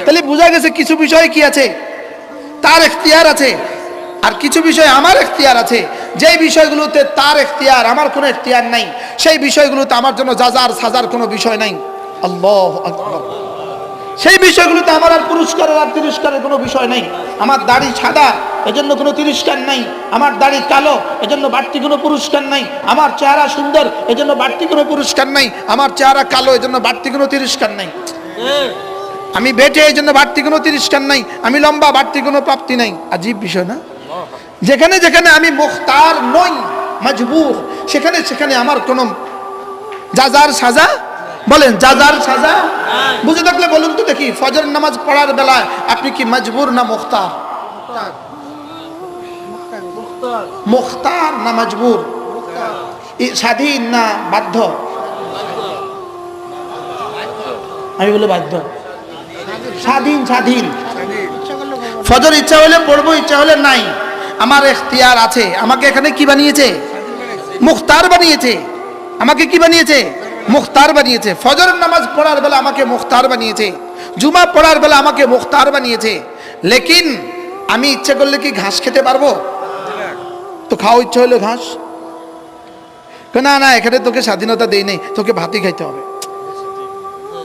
তাহলে বোঝা গেছে কিছু বিষয় কি আছে? তার এখতিয়ার আছে। আর কিছু বিষয় আমার এখতিয়ার আছে, যেই বিষয়গুলোতে তার এখতিয়ার, আমার কোনো এখতিয়ার নাই, সেই বিষয়গুলোতে আমার জন্য যাজার সাজার কোনো বিষয় নাই। আল্লাহু আকবার। সেই বিষয়গুলোতে আমার আর পুরস্কারের আর তিরস্কারের কোনো বিষয় নাই। আমার দাড়ি সাদা, এজন্য কোনো তিরস্কার নাই। আমার দাড়ি কালো, এজন্য বাড়তি কোনো পুরস্কার নাই। আমার চেহারা সুন্দর, এজন্য বাড়তি কোনো পুরস্কার নাই। আমার চেহারা কালো, এজন্য বাড়তি কোনো তিরস্কার নাই। আমি বেটে, এই জন্য বাড়তি কোনো তিরস্কার নাই। আমি লম্বা, বাড়তি কোনো প্রাপ্তি নাই। আজীব বিষয় না? যেখানে যেখানে আমি মুখতার নই, মজবুর, সেখানে সেখানে আমার কোনো যাজার সাজা, বলেন যাজার সাজা বুঝে থাকলে বলুন তো দেখি, ফজর নামাজ পড়ার বেলায় আপনি কি মজবুর না মুখতার? মুখতার না মজবুর? স্বাধীন না বাধ্য? আমি বলে বাধ্য। স্বাধীন, স্বাধীন। ফজর ইচ্ছা হলে পড়বো, ইচ্ছা হলে নাই। আমার এখতিয়ার আছে। আমাকে এখানে কি বানিয়েছে? মুখতার বানিয়েছে। আমাকে কি বানিয়েছে? মুখতার বানিয়েছে। ফজরের নামাজ পড়ার বেলা আমাকে মুখতার বানিয়েছে, জুমা পড়ার বেলা আমাকে মুখতার বানিয়েছে। লেকিন আমি ইচ্ছে করলে কি ঘাস খেতে পারবো? তো খাওয়া ইচ্ছা হলো ঘাস, না না এখানে তোকে স্বাধীনতা দেই নেই, তোকে ভাতই খাইতে হবে।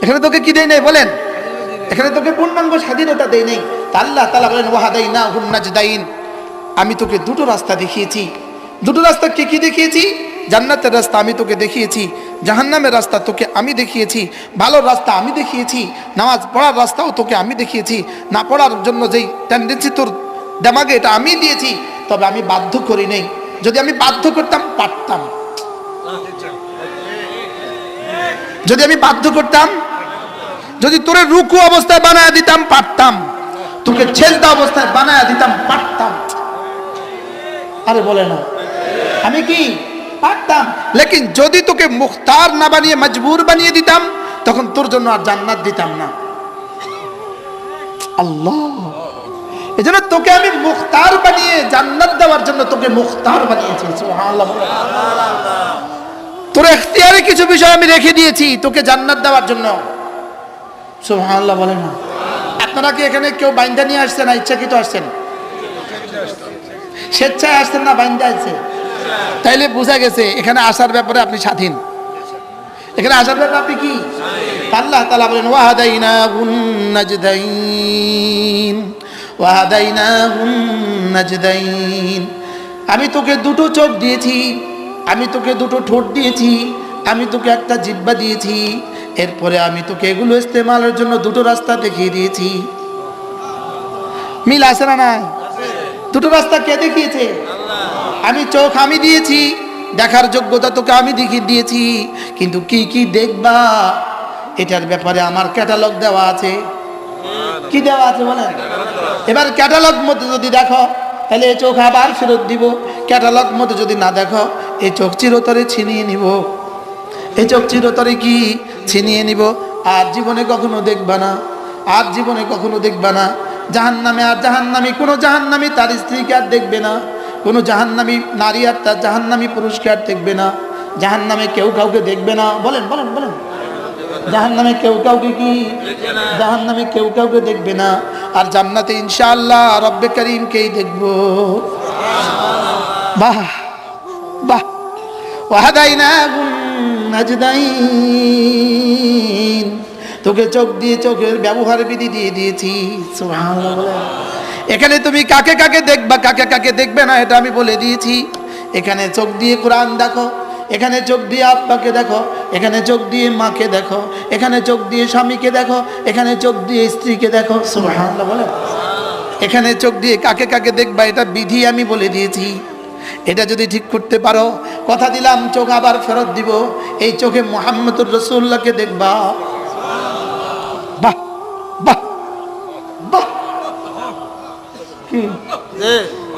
এখানে তোকে কি দেই নেই বলেন? এখানে তোকে পূর্ণাঙ্গ স্বাধীনতা দেই নেই। আল্লাহ তাআলা বলেন ওয়াহাদাইনাহুন নাজদাইন, আমি তোকে দুটো রাস্তা দেখিয়েছি। দুটো রাস্তা কি কি দেখিয়েছি? জান্নাতের রাস্তা আমি তোকে দেখিয়েছি, জাহান্নামের রাস্তা তোকে আমি দেখিয়েছি, ভালো রাস্তা আমি দেখিয়েছি, নামাজ পড়ার রাস্তাও তোকে আমি দেখিয়েছি। না পড়ার জন্য যেই টেন্ডেন্সি তোর দেমাগে, এটা আমি দিয়েছি, তবে আমি বাধ্য করি নেই। যদি আমি বাধ্য করতাম পারতাম, যদি আমি বাধ্য করতাম, যদি তোরে রুকু অবস্থায় বানায় দিতাম পারতাম, তোকে ছেলতা অবস্থায় বানায় দিতাম পারতাম। আরে বলে না, আমি কি পারতাম। লেকিন যদি তোকে মুখতার না বানিয়ে মজবুর বানিয়ে দিতাম, তখন তোর জন্য আর জান্নাত দিতাম না। আল্লাহ, এজন্য তোকে আমি মুখতার বানিয়ে জান্নাত দেওয়ার জন্য তোকে মুখতার বানিয়েছি। সুবহানাল্লাহ। তোর এখতিয়ারে কিছু বিষয় আমি রেখে দিয়েছি তোকে জান্নাত দেওয়ার জন্য। সুবহানাল্লাহ বলেন না? আপনারা কি এখানে কেউ বাইন্দা নিয়ে আসছেন না ইচ্ছাকৃত আসছেন? স্বেচ্ছায় আসছেন না বাইন্দা আছে? তাইলে বোঝা গেছে এখানে আসার ব্যাপারে আপনি স্বাধীন। এখানে আসার ব্যাপারে আপনি কি? আল্লাহ তাআলা বলেন ওয়াহাদাইনাহুন নাজদাইন, ওয়াহাদাইনাহুন নাজদাইন। আমি তোকে দুটো চোখ দিয়েছি, আমি তোকে দুটো ঠোঁট দিয়েছি, আমি তোকে একটা জিহ্বা দিয়েছি। এরপরে আমি তোকে এগুলো ইস্তেমালের জন্য দুটো রাস্তা দেখিয়ে দিয়েছি। মিল আছে না? না, দুটো রাস্তা কে দেখিয়েছে? আমি চোখ আমি দিয়েছি, দেখার যোগ্যতা তোকে আমি দেখিয়ে দিয়েছি, কিন্তু কি কি দেখবা এটার ব্যাপারে আমার ক্যাটালগ দেওয়া আছে। কি দেওয়া আছে বলেন? এবার ক্যাটালগ মধ্যে যদি দেখো তাহলে এই চোখ আবার ফেরত দিব, ক্যাটালগ মধ্যে যদি না দেখো এই চোখ চিরতরে ছিনিয়ে নিব। এই চোখ চিরতরে কি ছিনিয়ে নিব, আর জীবনে কখনো দেখবা না, আর জীবনে কখনো দেখবা না। জাহান্নামে আর জাহান্নামী, কোনো জাহান্নামী তার স্ত্রীকে আর দেখবে না, কোনো জাহান্নামী নারী আর তার জাহান্নামী পুরুষকে আর দেখবে না। জাহান্নামে কেউ কাউকে দেখবে না। বলেন বলেন বলেন, জাহান্নামে কেউ কাউকে কি? জাহান্নামে কেউ কাউকে দেখবে না। আর জান্নাতে ইনশাআল্লাহ রব্বে করিমকেই দেখবো। বাহ বাহ। ওয়াহাদাইনাহুন নাজদাইন, তোকে চোখ দিয়ে চোখের ব্যবহার বিধি দিয়ে দিয়েছি। সুবহানাল্লাহ। এখানে তুমি কাকে কাকে দেখবা, কাকে কাকে দেখবে না, এটা আমি বলে দিয়েছি। এখানে চোখ দিয়ে কোরআন দেখো, এখানে চোখ দিয়ে আব্বাকে দেখো, এখানে চোখ দিয়ে মাকে দেখো, এখানে চোখ দিয়ে স্বামীকে দেখো, এখানে চোখ দিয়ে স্ত্রীকে দেখো। সুবহানাল্লাহ বলে। এখানে চোখ দিয়ে কাকে কাকে দেখবা এটা বিধি আমি বলে দিয়েছি। এটা যদি ঠিক করতে পারো, কথা দিলাম চোখ আবার ফেরত দিব, এই চোখে মুহাম্মদুর রাসূলুল্লাহকে দেখবা। বাহ বাহ বাহ।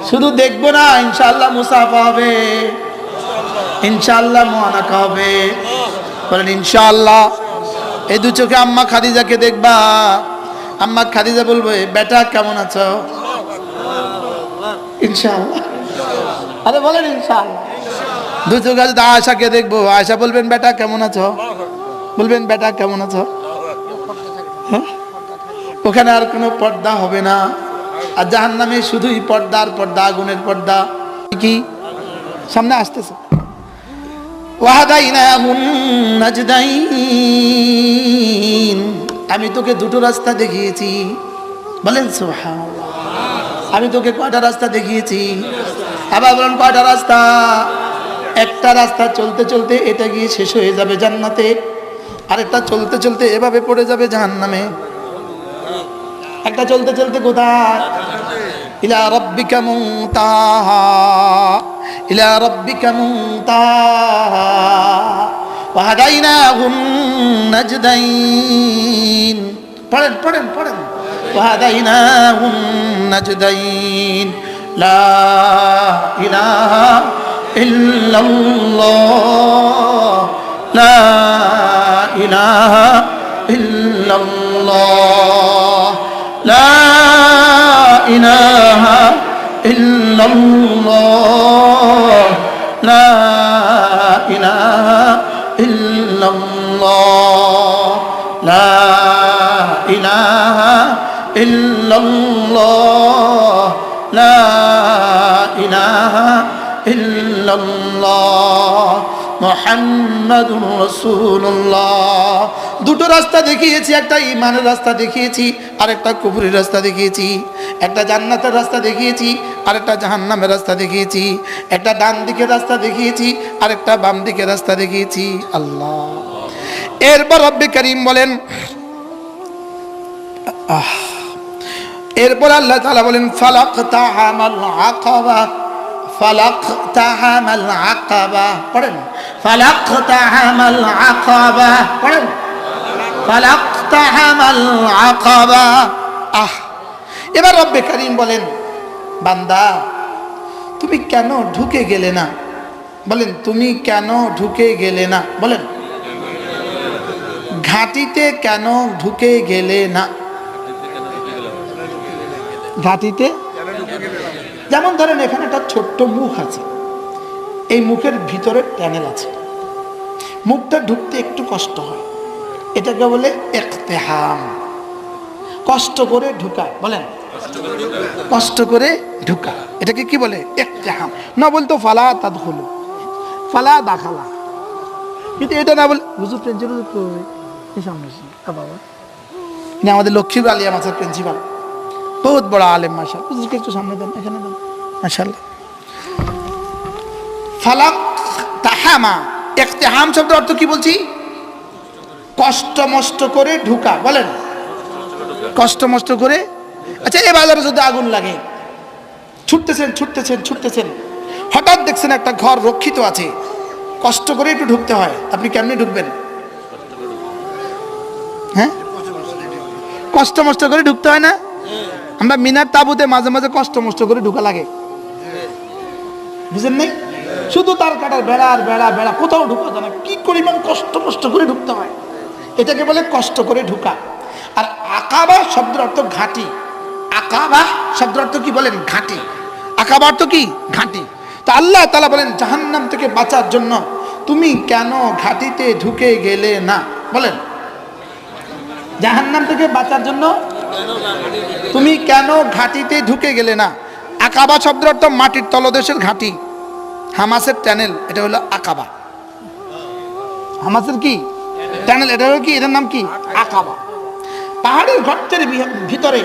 শুধু দেখবো না, ইনশাআল্লাহ মুসাফা হবে, ইনশাআল্লাহ মুআনাকা হবে। বলেন ইনশাআল্লাহ। এই দু চোখে আম্মা খাদিজাকে দেখবা, আম্মা খাদিজা বলবে বেটা কেমন আছো? ইনশাআল্লাহ। আরে বলেন ইনশাআল্লাহ। দু চোখে যদি আয়েশাকে দেখবো, আয়েশা বলবেন বেটা কেমন আছো? বলবেন বেটা কেমন আছো? হ্যাঁ? ওখানে আর কোনো পর্দা হবে না, আর জাহান্নামে শুধুই পর্দা আর পর্দা, আগুনের পর্দা। কি সামনে আসতেছে, ওয়াহাদাইনাহুন নাজদাইন, আমি তোকে দুটো রাস্তা দেখিয়েছি। বলেন সুবহানাল্লাহ। আমি তোকে কয়টা রাস্তা দেখিয়েছি? আবার বলেন কয়টা রাস্তা? একটা রাস্তা চলতে চলতে এটা গিয়ে শেষ হয়ে যাবে জান্নাতে, আরেকটা চলতে চলতে এভাবে পড়ে যাবে জাহান্নামে। একটা চলতে চলতে কোথায়? ইলা রাব্বিকা মুনতাহা, ইলা রাব্বিকা মুনতাহা, ওয়া হাদাইনাহুন নাজদাইন। পড়েন পড়েন পড়েন, ওয়া হাদাইনাহুন নাজদাইন, লা ইলাহা ইল্লাল্লাহ, লা ইলাহা ইল্লাল্লাহ, লা ইলাহা ইল্লাল্লাহ, লা ইলাহা ইল্লাল্লাহ, লা ইলাহা ইল্লাল্লাহ, লা ইলাহা ইল্লাল্লাহ, মুহাম্মাদুর রাসূলুল্লাহ। দুটো রাস্তা দেখিয়েছি, একটা ঈমানের রাস্তা দেখিয়েছি, আরেকটা কুফরের রাস্তা দেখিয়েছি। একটা জান্নাতের রাস্তা দেখিয়েছি, আরেকটা জাহান্নামের রাস্তা দেখিয়েছি। একটা ডান দিকের রাস্তা দেখিয়েছি, আরেকটা বাম দিকের রাস্তা দেখিয়েছি। আল্লাহ। এরপর রব্বে করিম বলেন, এরপর আল্লাহ তাআলা বলেন, ফালাকতাহামাল আকাবা, ফালাকতাহামাল আকাবা। পড়েন ফালাকতাহামাল আকাবা, পড়েন ফালাকতাহামাল আকাবা। এবার রব্বে কারীম বলেন, বান্দা তুমি কেন ঢুকে গেলে না? বলেন তুমি কেন ঢুকে গেলে না? বলেন ঘাটিতে কেন ঢুকে গেলে না? ঘাটিতে যেমন ধরেন এখানে একটা ছোট্ট মুখ আছে, এই মুখের ভিতরে ট্যানেল আছে, মুখটা ঢুকতে একটু কষ্ট হয়, এটাকে বলে ইকতিহাম। কষ্ট করে ঢুকা, বলেন কষ্ট করে ঢুকা, এটাকে কি বলে? ইকতিহাম। না বলতো ফালা তাদখুলু, ফালা দাখালা, কিন্তু এটা না বলে হুজুর প্রিন্সিপাল এই সামনে বাবা না, আমাদের লক্ষ্মীপুর আলিয়া মাসার প্রিন্সিপাল, বহুত বড় আলেম মাশাআল্লাহ, হুজুরকে একটু সামনে দেন, এখানে দেন মাশাআল্লাহ। ফালাক তাহামা, ইকতিহাম শব্দের অর্থ কি বলছি? কষ্ট মষ্ট করে ঢুকা। বলেন কষ্ট মষ্ট করে। আচ্ছা, এই বাজারে যদি আগুন লাগে, ছুটতেছেন ছুটতেছেন ছুটতেছেন, হঠাৎ দেখছেন একটা ঘর রক্ষিত আছে, কষ্ট করে একটু ঢুকতে হয়, আপনি কেমনি ঢুকবেন? হ্যাঁ, কষ্ট মষ্ট করে ঢুকতে হয় না? আমরা মিনার তাবুতে মাঝে মাঝে কষ্ট মষ্ট করে ঢুকা লাগে, বুঝেন নাই? শুধু তার কাটার বেড়া আর বেড়া বেড়া, কোথাও ঢুকা যায় না, কি পরিমাণ কষ্ট মষ্ট করে ঢুকতে হয়, এটাকে বলে কষ্ট করে ঢুকা। আর আকাবা শব্দের অর্থ ঘাটি। আকাবা শব্দের অর্থ কি বলেন? ঘাটি। আকাবা অর্থ কি? ঘাটি। তো আল্লাহ তাআলা বলেন জাহান্নাম থেকে বাঁচার জন্য তুমি কেন ঘাটিতে ঢুকে গেলে না? বলেন জাহান্নাম থেকে বাঁচার জন্য তুমি কেন ঘাটিতে ঢুকে গেলে না? আকাবা শব্দের অর্থ মাটির তলদেশের ঘাটি, হামাসের ট্যানেল, এটা হলো আকাবা। হামাসের কি ট্যানেল, এটা হলো কি, এটার নাম কি? আকাবা। পাহাড়ের গর্তের ভিতরে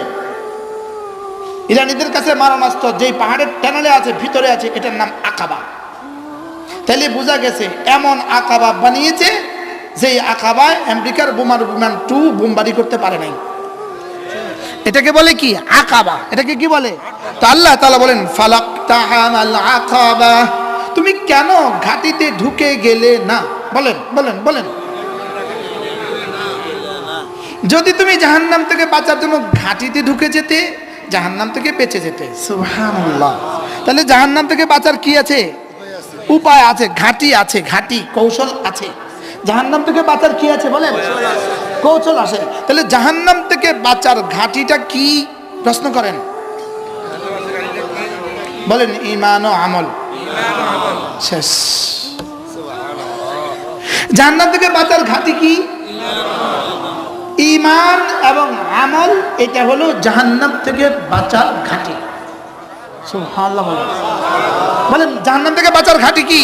ইরানিদের কাছে মারণাস্ত্র যেই পাহাড়ের ট্যানেলে আছে, ভিতরে আছে, এটার নাম আকাবা। তাহলে বোঝা গেছে এমন আকাবা বানিয়েছে যেই আকাবায় আমেরিকার বোমার বিমান 2 বোমবারি করতে পারে নাই। এটাকে বলে কি? আকাবা। এটাকে কি বলে? তো আল্লাহ তাআলা বলেন ফালাকতাহামাল আকাবা, তুমি কেন ঘাটিতে ঢুকে গেলে না? বলেন বলেন বলেন। যদি তুমি জাহান্নাম থেকে বাঁচার জন্য ঘাটিতে ঢুকে যেতে, জাহান্নাম থেকে বেঁচে যেতে। সুবহানাল্লাহ। তাহলে জাহান্নাম থেকে বাঁচার কি আছে? উপায় আছে, ঘাটি আছে, ঘাটি কৌশল আছে। জাহান্নাম থেকে বাঁচার কি আছে? বলেন কৌশল আছে। তাহলে জাহান্নাম থেকে বাঁচার ঘাটিটা কি? প্রশ্ন করেন, বলেন ঈমান ও আমল। শেষ। জাহান্নাম থেকে বাঁচার ঘাটি কি? ঈমান এবং আমল এটা হলো জাহান্নাম থেকে বাঁচার ঘাঁটি। সুবহানাল্লাহ বলেন, জাহান্নাম থেকে বাঁচার ঘাঁটি কি?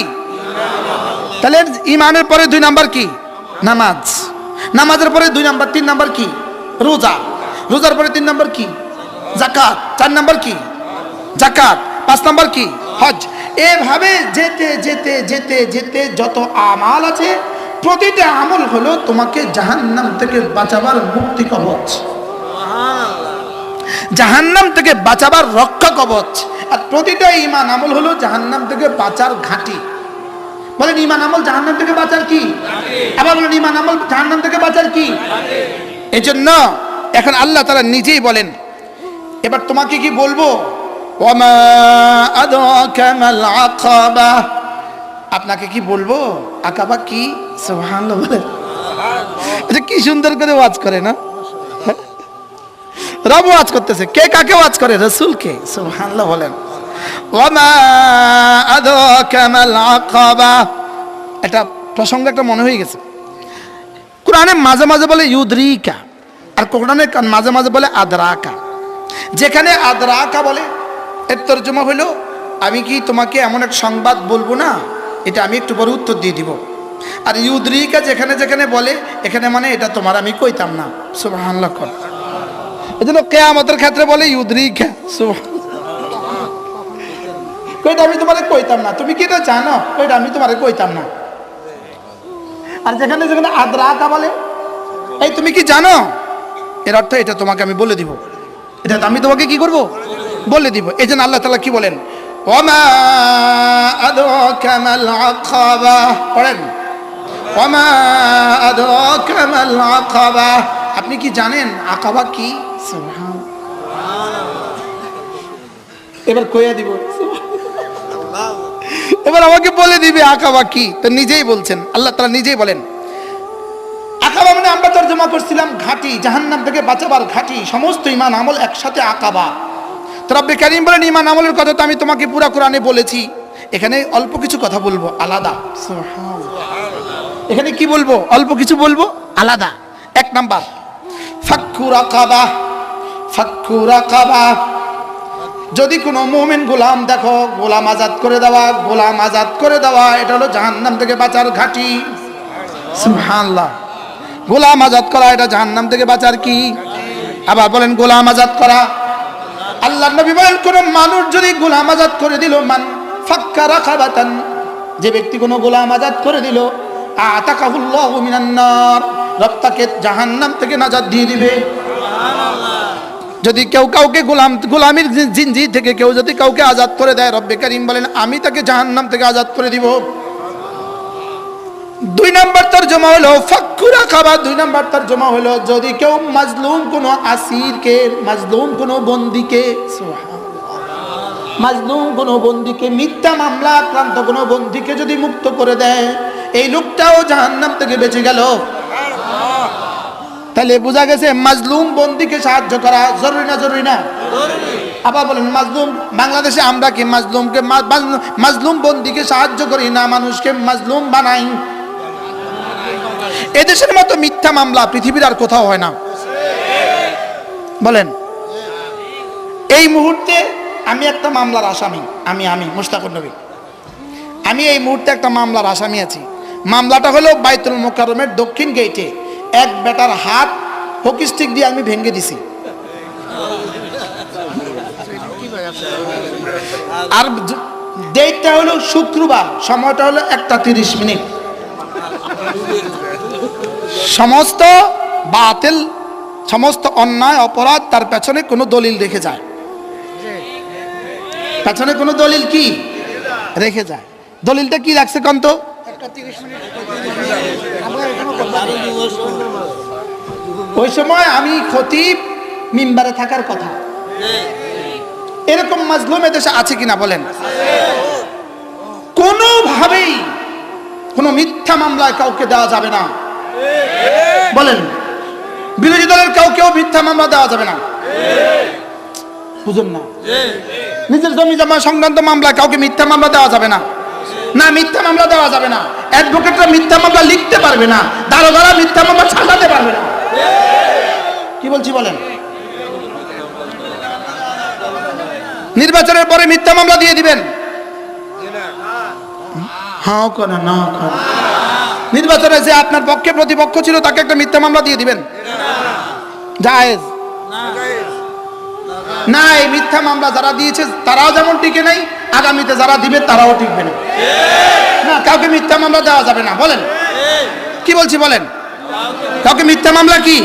তাহলে ঈমানের পরে 2 নাম্বার কি? নামাজ। নামাজের পরে 2 নাম্বার 3 নাম্বার কি? রোজা। রোজার পরে 3 নাম্বার কি? যাকাত। 4 নাম্বার কি? যাকাত। 5 নাম্বার কি? হজ। এভাবে যেতে যেতে যেতে যেতে যত আমাল আছে প্রতিটা আমল হলো তোমাকে জাহান্নাম থেকে বাঁচাবার মুক্তি কবচ, জাহান্নাম থেকে বাঁচাবার রক্ষা কবচ। আর প্রতিটা ঈমান আমল হলো জাহান্নাম থেকে বাঁচার ঘাঁটি। বলেন ঈমান আমল জাহান্নাম থেকে বাঁচার কি? আবার বলেন ঈমান আমল জাহান্নাম থেকে বাঁচার কি? এজন্য এখন আল্লাহ তাআলা নিজেই বলেন, এবার তোমাকে কি বলবো, ওয়ামা আদরাকা মাল আকাবা, আপনাকে কি বলবো আকাবা কি? সুবহানাল্লাহ বলেন। আচ্ছা কি সুন্দর করে ওয়াজ করে না, রব ওয়াজ করতেছে। কে কাকে ওয়াজ করে? রাসূলকে। সুবহানাল্লাহ বলেন। ওয়ামা আদরাকা মাল আকাবা, এটা প্রসঙ্গ একটা মনে হয়ে গেছে। কোরআনে মাঝে মাঝে বলে ইউদরিকা, আর কোরআনে মাঝে মাঝে বলে আদরাকা। যেখানে আদরাকা বলে এর তরজমা হলো আমি কি তোমাকে এমন এক সংবাদ বলবো না, এটা আমি একটু পরে উত্তর দিয়ে দিব। আর ইউদরিকা যেখানে যেখানে বলে এখানে মানে এটা তোমার আমি কইতাম না। সুবহানাল্লাহ। এজন্য কিয়ামতের ক্ষেত্রে বলে ইউদরিকা, কইটা আমি তোমারে কইতাম না, তুমি কি এটা জানো, কইটা আমি তোমারে কইতাম না। আর যেখানে যেখানে আদরাকা বলে এই তুমি কি জানো, এর অর্থ এটা তোমাকে আমি বলে দিব, এটা আমি তোমাকে কি করব বলে দিব। এই জন্য আল্লাহ তাআলা কি বলেন, ওয়ামা আদরাকা মাল আকাবা, পড়েন ওয়ামা আদরাকা মাল আকাবা, আপনি কি জানেন আকাবা কি? সুবহানাল্লাহ। এবার কইয়া দিব, এবার আমাকে বলে দিবে আকাবা কি। তো নিজেই বলছেন, আল্লাহ তাআলা নিজেই বলেন আকাবা মানে আমরা তরজমা করছিলাম ঘাঁটি, জাহান্নাম থেকে বাঁচাবার ঘাঁটি। সমস্ত ঈমান আমল একসাথে আকাবা। তো রব্বে কারীম বলেন ঈমান আমলের কথা তো আমি তোমাকে পুরা কোরআনে বলেছি, এখানে অল্প কিছু কথা বলবো আলাদা। এখানে কি বলবো? অল্প কিছু বলবো আলাদা। 1 নাম্বার ফাক্কু রাকাবা। ফাক্কু রাকাবা, যদি কোনো মুমিন গোলাম দেখো, গোলাম আজাদ করে দেওয়া, গোলাম আজাদ করে দেওয়া, এটা হলো জাহান্নাম থেকে বাঁচার ঘাঁটি। সুবহানাল্লাহ। গোলাম আজাদ করা এটা জাহান্নাম থেকে বাঁচার কি? আবার বলেন গোলাম আজাদ করা। আল্লাহর নবী বলেন কোন মানুষ যদি গোলাম আজাদ করে দিল, মান ফাক্কা রাকাবাতান, যে ব্যক্তি কোনো গোলাম আজাদ করে দিল, আতাকাহুল্লাহু মিনান নার, রব তাকে জাহান্নাম থেকে নাজাত দিয়ে দিবে। যদি কেউ কাউকে গোলামির জিনজির থেকে কেউ যদি কাউকে আজাদ করে দেয়, রব্বে কারীম বলেন আমি তাকে জাহান্নাম থেকে আজাদ করে দিব। 2 নাম্বার তরজমা হলো ফাক্কু রাকাবা। 2 নাম্বার তরজমা হলো যদি কেউ মাজলুম কোনো আসিরকে, মাজলুম কোনো বন্দীকে, মাজলুম কোনো বন্দীকে, মিথ্যা মামলা আক্রান্ত কোনো বন্দীকে যদি মুক্ত করে দেয়, এই লোকটাও জাহান্নাম থেকে বেঁচে গেল। তাহলে বোঝা গেছে মাজলুম বন্দীকে সাহায্য করা জরুরি না জরুরি না? আবার বলেন মাজলুম, বাংলাদেশে আমরা কি মাজলুমকে মাজলুম বন্দীকে সাহায্য করি না, মানুষকে মাজলুম বানাই। এদেশের মতো মিথ্যা মামলা পৃথিবীর আর কোথাও হয় না। বলেন এই মুহূর্তে আমি একটা মামলার আসামি, আমি মুশতাকুর নবী, আমি এই মুহূর্তে একটা মামলার আসামি আছি। মামলাটা হলো বাইতুল মুকাররমের দক্ষিণ গেটে এক বেটার হাত হকি স্টিক দিয়ে আমি ভেঙে দিছি। আর ডেটটা হলো শুক্রবার, সময়টা হলো 1টা 30 সমস্ত বাতিল, সমস্ত অন্যায় অপরাধ তার পেছনে কোনো দলিল রেখে যায়, পেছনে কোনো দলিল কি রেখে যায়। দলিলটা কি রাখছে কন্ত? ওই সময় আমি খতিব, মিম্বারে থাকার কথা। এরকম মাজলুম এদেশে আছে কিনা বলেন? কোনোভাবেই কোনো মিথ্যা মামলায় কাউকে দেওয়া যাবে না। বলেন বিরোধী দলের কাউকেও মিথ্যা মামলা দেওয়া যাবে না। বুঝুন না, নিজের জমি জমা সংক্রান্ত মামলায় কাউকে মিথ্যা মামলা দেওয়া যাবে না। না, মিথ্যা মামলা দেওয়া যাবে না। অ্যাডভোকেটরা মিথ্যা মামলা লিখতে পারবে না, দারোগারা মিথ্যা মামলা সাজাতে পারবে না। বলছি বলেন? নির্বাচনের পরে মিথ্যা মামলা দিয়ে দিবেন? হ্যাঁ করে না করে। নির্বাচনে যে আপনার পক্ষে প্রতিপক্ষ ছিল তাকে একটা মিথ্যা মামলা দিয়ে দিবেন? জায়েজ না। এই মিথ্যা মামলা যারা দিয়েছে তারাও যেমন টিকে নাই, আগামীতে যারা দিবে তারাও টিকবে না। না, কাউকে মিথ্যা মামলা দেওয়া যাবে না। বলেন কি বলছি বলেন? কাউকে মিথ্যা মামলা কি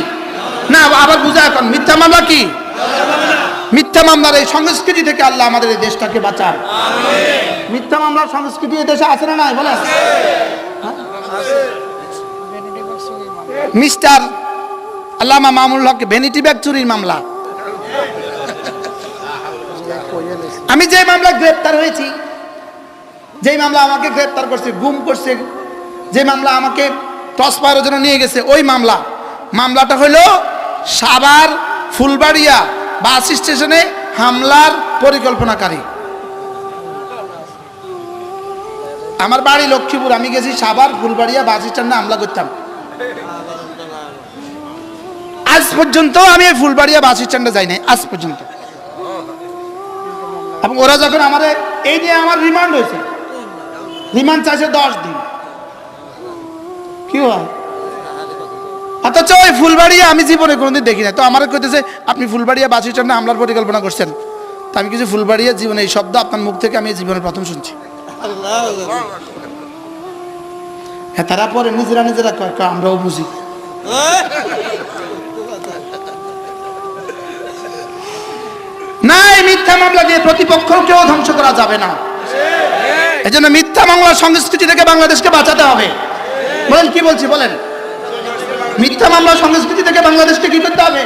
না, আবার বুঝা এখন মিথ্যা মামলা কি? মিথ্যা মামলার এই সংস্কৃতি থেকে আল্লাহ আমাদের এই দেশটাকে বাঁচান। মিথ্যা মামলার সংস্কৃতি এই দেশে আছে না নাই বলেন? মিস্টার আল্লামা মামুনুল হক ভ্যানিটি ব্যাগ চুরির মামলা। আমি যে মামলা গ্রেপ্তার হয়েছি, যে মামলা আমাকে গ্রেপ্তার করছে, গুম করছে, যে মামলা আমাকে টস পাওয়ার জন্য নিয়ে গেছে, ওই মামলাটা হলো সাভার ফুলবাড়িয়া বাস স্টেশনে হামলার পরিকল্পনাকারী। আমার বাড়ি লক্ষ্মীপুর, আমি গেছি সাভার ফুলবাড়িয়া বাস স্ট্যান্ডে হামলা করতাম। আজ পর্যন্ত আমি ফুলবাড়িয়া বাস স্ট্যান্ডে যাই নাই আজ পর্যন্ত। এবং ওরা যখন আমাদের এই নিয়ে আমার রিমান্ড হয়েছে, রিমান্ড চাইছে 10 দিন। কি হয়? অথচ ওই ফুলবাড়িয়া আমি জীবনে কোনোদিন দেখি না। তো আমার কইতেছে আপনি ফুলবাড়িয়া বাস স্ট্যান্ডে হামলার পরিকল্পনা করছেন। তা আমি কিছু ফুলবাড়িয়া জীবনে এই শব্দ আপনার মুখ থেকে আমি জীবনে প্রথম শুনছি। হ্যাঁ, তারা পরে নিজেরা কয় আমরাও বুঝি। না, এই মিথ্যা মামলা দিয়ে প্রতিপক্ষকেও ধ্বংস করা যাবে না। এজন্য মিথ্যা মামলার সংস্কৃতি থেকে বাংলাদেশকে বাঁচাতে হবে। বলেন কি বলছি বলেন? মিথ্যা মামলার সংস্কৃতি থেকে বাংলাদেশকে কি করতে হবে?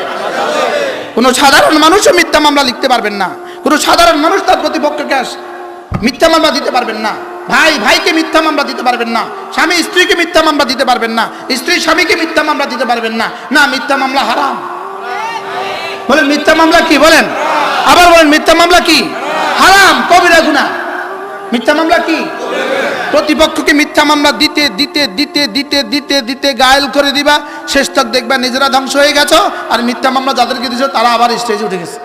কোনো সাধারণ মানুষও মিথ্যা মামলা লিখতে পারবেন না। কোনো সাধারণ মানুষ তার প্রতিপক্ষকে মিথ্যা মামলা দিতে পারবেন না। ভাই ভাইকে মিথ্যা মামলা দিতে পারবেন না। স্বামী স্ত্রীকে মিথ্যা মামলা দিতে পারবেন না। স্ত্রী স্বামীকে মিথ্যা মামলা দিতে পারবেন না। না, মিথ্যা মামলা হারাম। বলেন মিথ্যা মামলা কি? বলেন আবার বলেন মিথ্যা মামলা কি? হারাম, কবিরা গুনাহ। মিথ্যা মামলা কি? প্রতিপক্ষকে মিথ্যা মামলা দিতে দিতে দিতে দিতে দিতে দিতে গায়েল করে দিবা, শেষ তক দেখবা নিজেরা ধ্বংস হয়ে গেছো। আর মিথ্যা মামলা যাদেরকে দিয়েছো তারা আবার স্টেজে উঠে গেছে।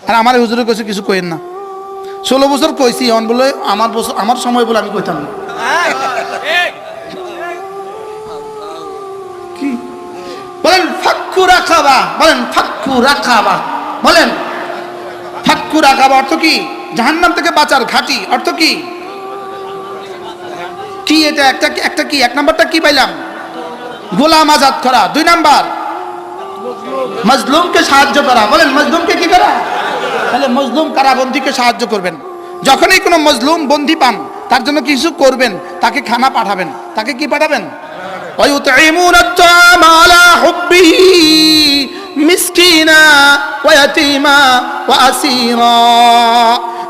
আর আমার হুজুরে কইছে কিছু কইেন না। 16 বছর কইছি, অন বলে আমার সময় বলে আমি কইতাম না। কি বলেন? ফাক্কু রাখাবা। বলেন ফাক্কু রাখাবা। বলেন ফাক্কু রাখাবা অর্থ কি? জাহান্নাম থেকে বাঁচার ঘাঁটি। অর্থ কি? কি এটা? একটা কি? 1 নাম্বারটা কি পাইলাম? গোলাম আজাদ করা। 2 নাম্বার মজলুমকে সাহায্য করা। বলেন মজলুমকে কি করা? তাহলে মজলুম কারাবন্দীকে সাহায্য করবেন। যখনই কোনো মজলুম বন্দী পান তার জন্য কিছু করবেন, তাকে খানা পাঠাবেন। তাকে কি পাঠাবেন? ويطعمون الطعام على حبه مسكينا ويتيما واسيرا।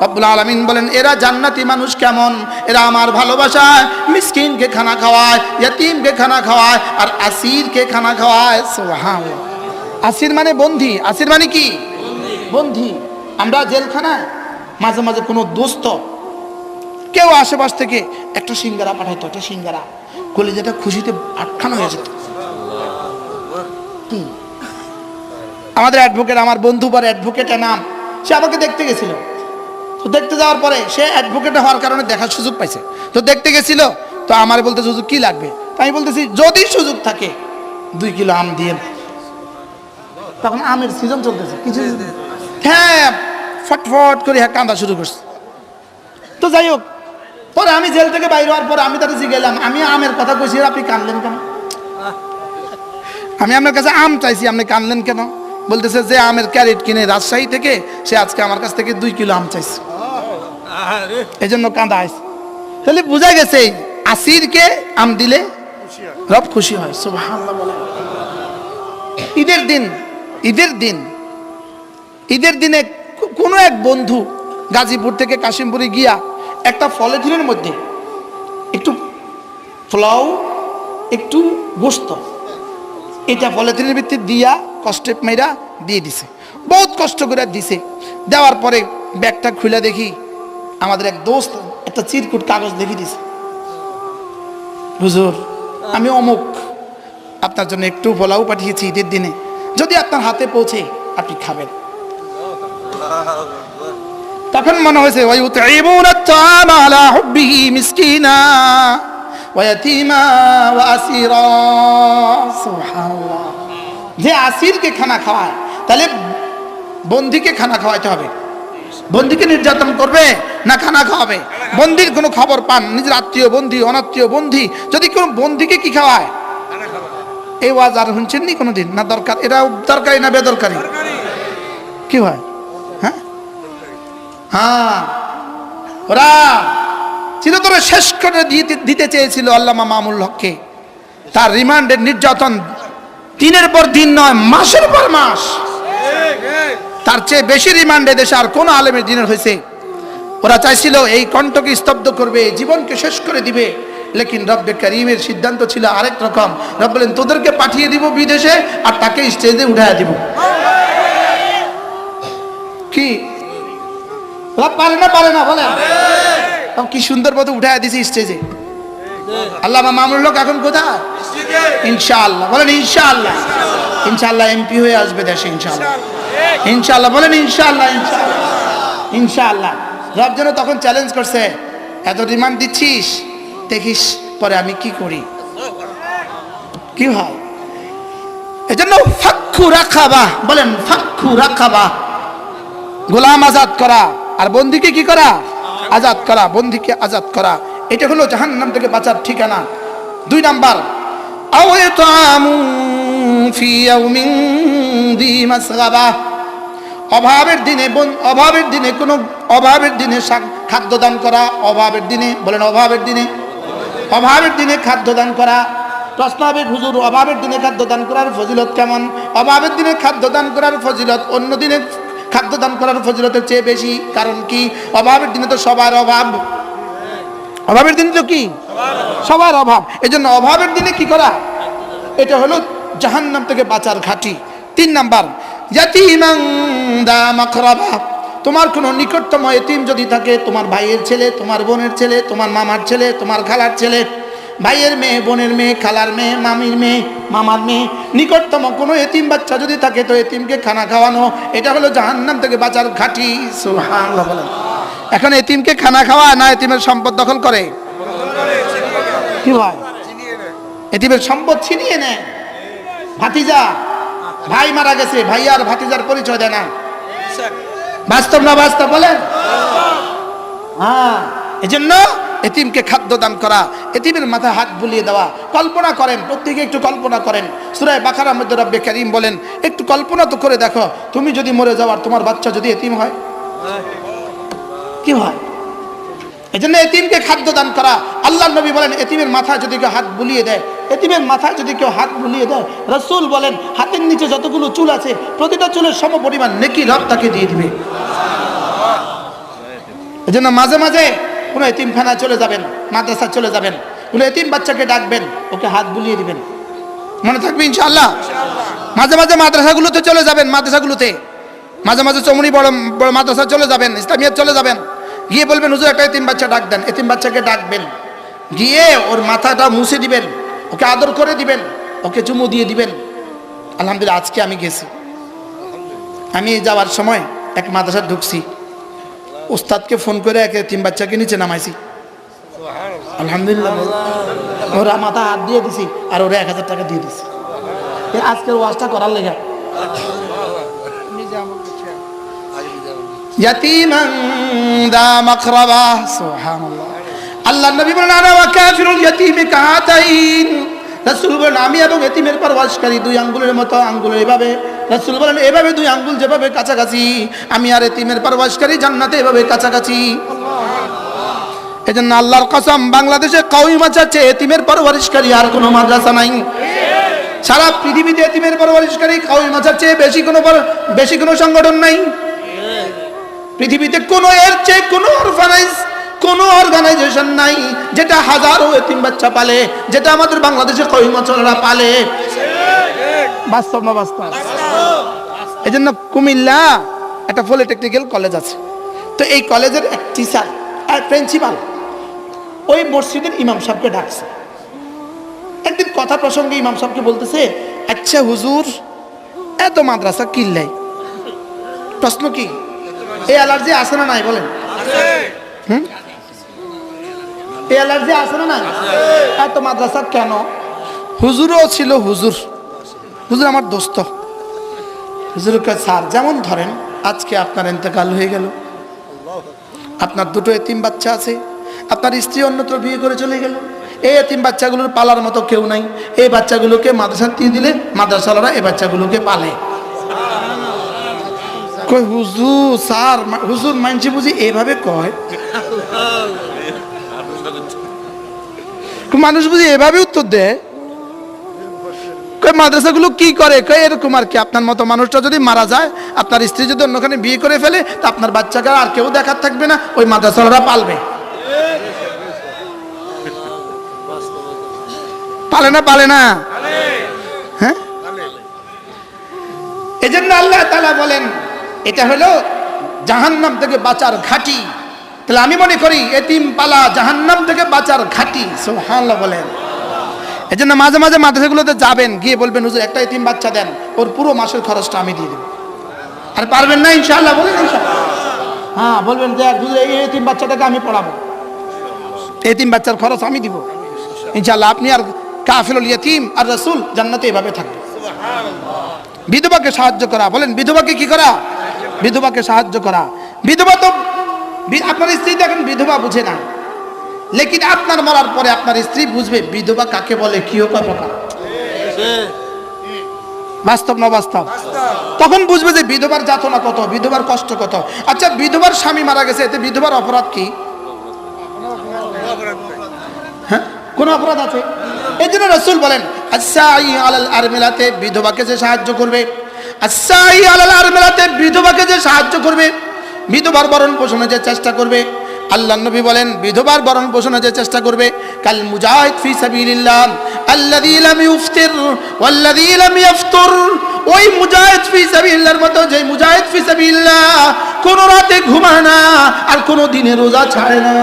রব্বুল আলামিন বলেন এরা জান্নাতি মানুষ কেমন? এরা আমার ভালোবাসায় মিসকিনকে খানা খাওয়ায়, ইয়তীমকে খানা খাওয়ায়, আর আসিরকে খানা খাওয়ায়। সুবহানাল্লাহ। আসির মানে বন্দী। আসির মানে কি? বন্দী। আমরা জেলখানায় মাঝে মাঝে কোনো দোস্ত কেউ আশেপাশ থেকে একটা সিঙ্গারা পাঠাইতো, একটা সিঙ্গারা কলিজাটা খুশিতে আটখানা হয়ে যেত। আমাদের অ্যাডভোকেট, আমার বন্ধু পরে অ্যাডভোকেটের নাম, সে আমাকে দেখতে গেছিল। তো দেখতে যাওয়ার পরে সে অ্যাডভোকেট হওয়ার কারণে দেখার সুযোগ পাইছে। তো দেখতে গেছিল, তো আমার বলতে সুযোগ কি লাগবে? আমি বলতেছি যদি সুযোগ থাকে 2 কিলো আম দিয়ে। তখন আমের সিজন চলতেছে, কিছু হ্যাঁ ফটফট করে কান্দা শুরু করছে। তো যাই হোক, পরে আমি জেল থেকে বাইরে হওয়ার পরে আমি তাদের জিজ্ঞাসলাম, আমি আমের কথা কইছি, আপনি কানলেন কেন? আমি আপনার কাছে আম চাইছি, আপনি কানলেন কেন? বলতেছে যে আমের ক্যারেট কিনে রাজশাহী থেকে সে আজকে আমার কাছ থেকে 2 কিলো আম চাইছে, এই জন্য কান্দা আসছে। তাহলে বোঝা গেছে আসিরকে আম দিলে রব খুশি হয়। সুবহানাল্লাহ। বলে ঈদের দিনে কোনো এক বন্ধু গাজীপুর থেকে কাশিমপুরে গিয়া একটা পলিথিনের মধ্যে একটু পোলাও, একটু গোস্ত, এটা পলিথিনের ভিতরে দিয়া কষ্টে মেয়েরা দিয়ে দিছে। বহুত কষ্ট করে দিছে। দেওয়ার পরে ব্যাগটা খুলে দেখি আমাদের এক দোস্ত একটা চিরকুট কাগজ লিখে দিছে, হুজুর আমি অমুক আপনার জন্য একটু পোলাও পাঠিয়েছি ঈদের দিনে, যদি আপনার হাতে পৌঁছে আপনি খাবেন। তখন মনে হয়েছে ওয়ায়ুতঈমুনা আত-তাআমা আলা হুব্বিহি মিসকিনা ওয়া ইয়াতীমা ওয়া আসীরা। সুবহানাল্লাহ। যে আসিরকে খানা খাওয়ায়, তাহলে বন্দীকে খানা খাওয়াইতে হবে। বন্দীকে নির্যাতন করবে না খানা খাওয়াবে? বন্দীর কোনো খবর পান, নিজের আত্মীয় বন্দী, অনাত্মীয় বন্দী, যদি কোনো বন্দীকে কি খাওয়ায়? এই ওয়াজ আর শুনছেন নি কোনোদিন? না দরকার? এটা দরকারি না বেদরকারি? কি হয়? হ্যাঁ হ্যাঁ, ওরা চিরতরে শেষ করে দিতে চেয়েছিল আল্লামা মামুনুল হককে। তার রিমান্ডের নির্যাতন দিনের পর দিন নয়, মাসের পর মাস। তার চেয়ে বেশি রিমান্ডে দেশে আর কোন আলেমের দিনের হয়েছে। ওরা চাইছিল এই কণ্ঠকে স্তব্ধ করবে, জীবনকে শেষ করে দিবে। লেকিন রব্বে কারীমের সিদ্ধান্ত ছিল আরেক রকম। রব বলেন তোদেরকে পাঠিয়ে দিব বিদেশে, আর তাকে স্টেজে উঠাইয়া দিব। কি রব পারে না? পারে না বলেন? কি সুন্দর মতো উঠাইয়া দিছি স্টেজে। আল্লামা মামুনুল হক এখন কোথায়? ইনশাআল্লাহ বলেন ইনশাআল্লাহ। ইনশাআল্লাহ এমপি হয়ে আসবে দেশে ইনশাআল্লাহ। ইনশাআল্লাহ বলেন ইনশাআল্লাহ। ইনশাআল্লাহ ইনশাআল্লাহ। রব যেন তখন চ্যালেঞ্জ করছে, এত রিমান্ড দিচ্ছিস, দেখিস পরে আমি কি করি। কি হয়? এজন্য ফাক্কু রাকাবা বলেন, ফাক্কু রাকাবা, গোলাম আজাদ করা আর বন্দীকে কি করা? আজাদ করা। বন্দীকে আজাদ করা, এটা হলো জাহান্নাম থেকে বাঁচার ঠিকানা। 2 নাম্বার, আও ইতামু ফি ইয়াউমিন যী মাসগাবা, অভাবের দিনে কোনো অভাবের দিনে খাদ্য দান করা। অভাবের দিনে বলেন, অভাবের দিনে, অভাবের দিনে খাদ্য দান করা। প্রশ্ন হবে হুজুর অভাবের দিনে খাদ্য দান করার ফজিলত কেমন? অভাবের দিনে খাদ্য দান করার ফজিলত অন্য দিনে খাদ্য দান করার ফজিলতের চেয়ে বেশি। কারণ কি? অভাবের দিনে তো সবার অভাব। অভাবের দিনে তো কি? সবার অভাব। এজন্য অভাবের দিনে কি করা? এটা হলো জাহান্নাম থেকে বাঁচার ঘাঁটি। 3 নাম্বার, ইয়াতীমান দা মাকরাবা, তোমার কোনো নিকটতম এতিম যদি থাকে, তোমার ভাইয়ের ছেলে, তোমার বোনের ছেলে, তোমার মামার ছেলে, তোমার খালার ছেলে, ভাইয়ের মেয়ে, বোনের মেয়ে, খালার মেয়ে, মামির মেয়ে, মামার মেয়ে, নিকটতম কোনো এতিম বাচ্চা যদি থাকে, তো এতিমকে খানা খাওয়ানো, এটা হলো জাহান্নাম থেকে বাঁচার ঘাঁটি। সুবহানাল্লাহ বলেন। এখন এতিমকে খানা খাওয়া না এতিমের সম্পদ দখল করে? কি ভাই? এতিমের সম্পদ ছিনিয়ে নেয়। ভাতিজা, ভাই মারা গেছে, ভাই আর ভাতিজার পরিচয় দেয় না। বাস্তব না বাস্তব বলেন? হ্যাঁ। এজন্য এতিমকে খাদ্য দান করা, এতিমের মাথায় হাত বুলিয়ে দেওয়া। কল্পনা করেন, প্রত্যেকে একটু কল্পনা করেন। সূরা বাকারার মধ্যে রব্বে কারীম বলেন, একটু কল্পনা তো করে দেখো, তুমি যদি মরে যাও আর তোমার বাচ্চা যদি এতিম হয়, কি হয়? এজন্য এতিমকে খাদ্য দান করা। আল্লাহর নবী বলেন, এতিমের মাথায় যদি কেউ হাত বুলিয়ে দেয়, এতিমের মাথায় যদি কেউ হাত বুলিয়ে দেয়, রাসূল বলেন হাতের নিচে যতগুলো চুল আছে প্রতিটা চুলের সমপরিমাণ নেকি রব তাকে দিয়ে দিবে। এজন্য মাঝে মাঝে কোনো এতিমখানায় চলে যাবেন, মাদ্রাসা চলে যাবেন, কোনো এতিম বাচ্চাকে ডাকবেন, ওকে হাত বুলিয়ে দিবেন। মনে থাকবে ইনশাআল্লাহ। মাঝে মাঝে মাদ্রাসাগুলোতে চলে যাবেন, মাদ্রাসাগুলোতে মাঝে মাঝে চমনি বড় বড় মাদ্রাসা চলে যাবেন, ইসলামিয়াত চলে যাবেন, গিয়ে বলবেন হুজুর একটা এতিম বাচ্চা ডাক দেন। এতিম বাচ্চাকে ডাকবেন, গিয়ে ওর মাথাটা মুছে দিবেন, ওকে আদর করে দিবেন, ওকে চুমু দিয়ে দিবেন। আলহামদুলিল্লাহ আজকে আমি গেছি, আমি যাওয়ার সময় এক মাদ্রাসা ঢুকছি, উস্তাদকে ফোন করে এক এতিম বাচ্চাকে নিচে নামাইছি। আলহামদুলিল্লাহ, ওরা মাথা হাত দিয়ে দিছি আর ওরা 1000 টাকা দিয়ে দিছি আজকের ওয়াজটা করার লেগে। ইয়াতীমান দা মাকরাবা, সুবহানাল্লাহ। আল্লাহর নবী বলেন, আনা ওয়া কাফিরুল ইয়াতীমি কাহাতাইন, রাসূল বলেন আমি এবং এতিমের পরওয়ারকারী 2 আঙ্গুলের মতো। আঙ্গুল এভাবে, রাসূল বলেন এভাবে 2 আঙ্গুল যেভাবে কাছাকাছি, আমি আর এতিমের পরওয়ারকারী জান্নাতে এভাবে কাছাকাছি। এজন্য আল্লাহর কসম, বাংলাদেশে কওমি মাদ্রাসা এতিমের পরওয়ারকারী আর কোনো মাদ্রাসা নাই। সারা পৃথিবীতে এতিমের পরওয়ারকারী কওমি মাদ্রাসার চেয়ে বেশি কোনো সংগঠন নাই পৃথিবীতে। কোনো এর চেয়ে কোনো অরফানেজ, কোনো অর্গানাইজেশন নাই যেটা হাজারো এতিম বাচ্চা পালে, যেটা আমাদের বাংলাদেশের কওমি মাদ্রাসারা পালে। বাস্তব না বাস্তব? এজন্য কুমিল্লা একটা পলিটেকনিক্যাল কলেজ আছে, তো এই কলেজের এক টিচার আর প্রিন্সিপাল ওই মসজিদের ইমাম সাহেবকে ডাকছে। একদিন কথা প্রসঙ্গে ইমাম সাহেবকে বলতেছে, আচ্ছা হুজুর এত মাদ্রাসা কিল্লাই, প্রশ্ন কি এই অ্যালার্জি আছে না নাই বলেন? এই অ্যালার্জি আছে না নাই? এত মাদ্রাসা কেন? হুজুরও ছিল, হুজুর আমার দোস্ত। হুজুরকে স্যার যেমন ধরেন আজকে আপনার ইন্তেকাল হয়ে গেল, আপনার দুটো এতিম বাচ্চা আছে, আপনার স্ত্রী অন্যত্র বিয়ে করে চলে গেল, এই এতিম বাচ্চাগুলোর পালার মতো কেউ নাই, এই বাচ্চাগুলোকে মাদ্রাসা দিয়ে দিলে মাদ্রাসাওয়ালারা এই বাচ্চাগুলোকে পালে। কই হুজুর স্যার, হুজুর মানছি বুঝি এভাবে কয়, মানুষ বুঝি এভাবে উত্তর দেয়। মাদ্রাসাগুলো কি করে? এরকম আর কি, আপনার মতো মানুষটা যদি মারা যায়, আপনার স্ত্রী যদি অন্যখানে বিয়ে করে ফেলে, তা আপনার বাচ্চাকে আর কেউ দেখার থাকবে না, ওই মাদ্রাসাওয়ালারা পালবে। পালে না? পালে না? হ্যাঁ, এজন্য আল্লাহ তাআলা বলেন এটা হলো জাহান্নাম থেকে বাঁচার ঘাঁটি। তাহলে আমি মনে করি এতিম পালা জাহান্নাম থেকে বাঁচার ঘাঁটি। সুবহানাল্লাহ বলেন। এজন্য মাঝে মাঝে মাদ্রাসাগুলোতে যাবেন, গিয়ে বলবেন হুজুর একটা এতিম বাচ্চা দেন, ওর পুরো মাসের খরচটা আমি দিয়ে দেব। আর পারবেন না ইনশাআল্লাহ? বলেন ইনশাআল্লাহ। হ্যাঁ, বলবেন যে হুজুর এই এতিম বাচ্চাটাকে আমি পড়াবো, এতিম বাচ্চার খরচ আমি দিব ইনশাআল্লাহ। আপনি আর কাফিলুল ইয়তীম আর রাসূল জান্নাতে এভাবে থাকবে। বিধবাকে সাহায্য করা, বলেন বিধবাকে কি করা? বিধবাকে সাহায্য করা। বিধবা তো আপনার স্ত্রী দেখেন বিধবা বুঝে না, লেকিন আপনার মরার পরে আপনার স্ত্রী বুঝবে বিধবা কাকে বলে, কি প্রকার। বাস্তব না বাস্তব? তখন বুঝবে যে বিধবার যাতনা কত, বিধবার কষ্ট কত। আচ্ছা বিধবার স্বামী মারা গেছে, এতে বিধবার অপরাধ কি? হ্যাঁ, কোন অপরাধ আছে? এই জন্য রাসূল বলেন আস-সাঈ আলাল আরমিলাতে, বিধবাকে যে সাহায্য করবে, আস-সাঈ আলাল আরমিলাতে, বিধবাকে যে সাহায্য করবে, বিধবার ভরণ পোষণে যে চেষ্টা করবে, আল্লাহ নবী বলেন বিধবার ভরণ পোষণে যে চেষ্টা করবে, কাল মুজাহিদ ফি সাবিলিল্লাহ আল্লাযী লাম ইফতির ওয়াল্লাযী লাম ইফতুর, ওই মুজাহিদ ফি সাবিলিল্লাহর মতো যে মুজাহিদ ফি সাবিলিল্লাহ কোন রাতে ঘুমায় না আর কোন দিনে রোজা ছাড়ে না।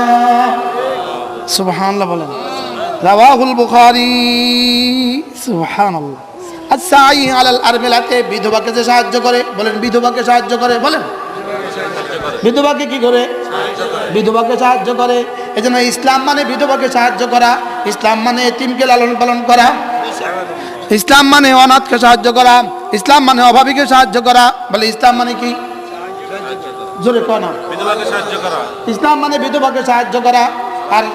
সুবহানাল্লাহ বলেন। রাওয়াহুল বুখারী। সুবহানাল্লাহ। আস-সাঈ আলাল আরমিলাতে, বিধবাকে যে সাহায্য করে, বলেন বিধবাকে সাহায্য করে, বলেন বিধবাকে কি করে? বিধবাকে সাহায্য করে। এজন্য ইসলাম মানে বিধবাকে সাহায্য করা, ইসলাম মানে এতিমকে লালন পালন করা, ইসলাম মানে অনাথকে সাহায্য করা, ইসলাম মানে অভাবীকে সাহায্য করা। বলে ইসলাম মানে কি? জোরে কয় না। বিধবাকে সাহায্য করা। ইসলাম মানে বিধবাকে সাহায্য করা। আর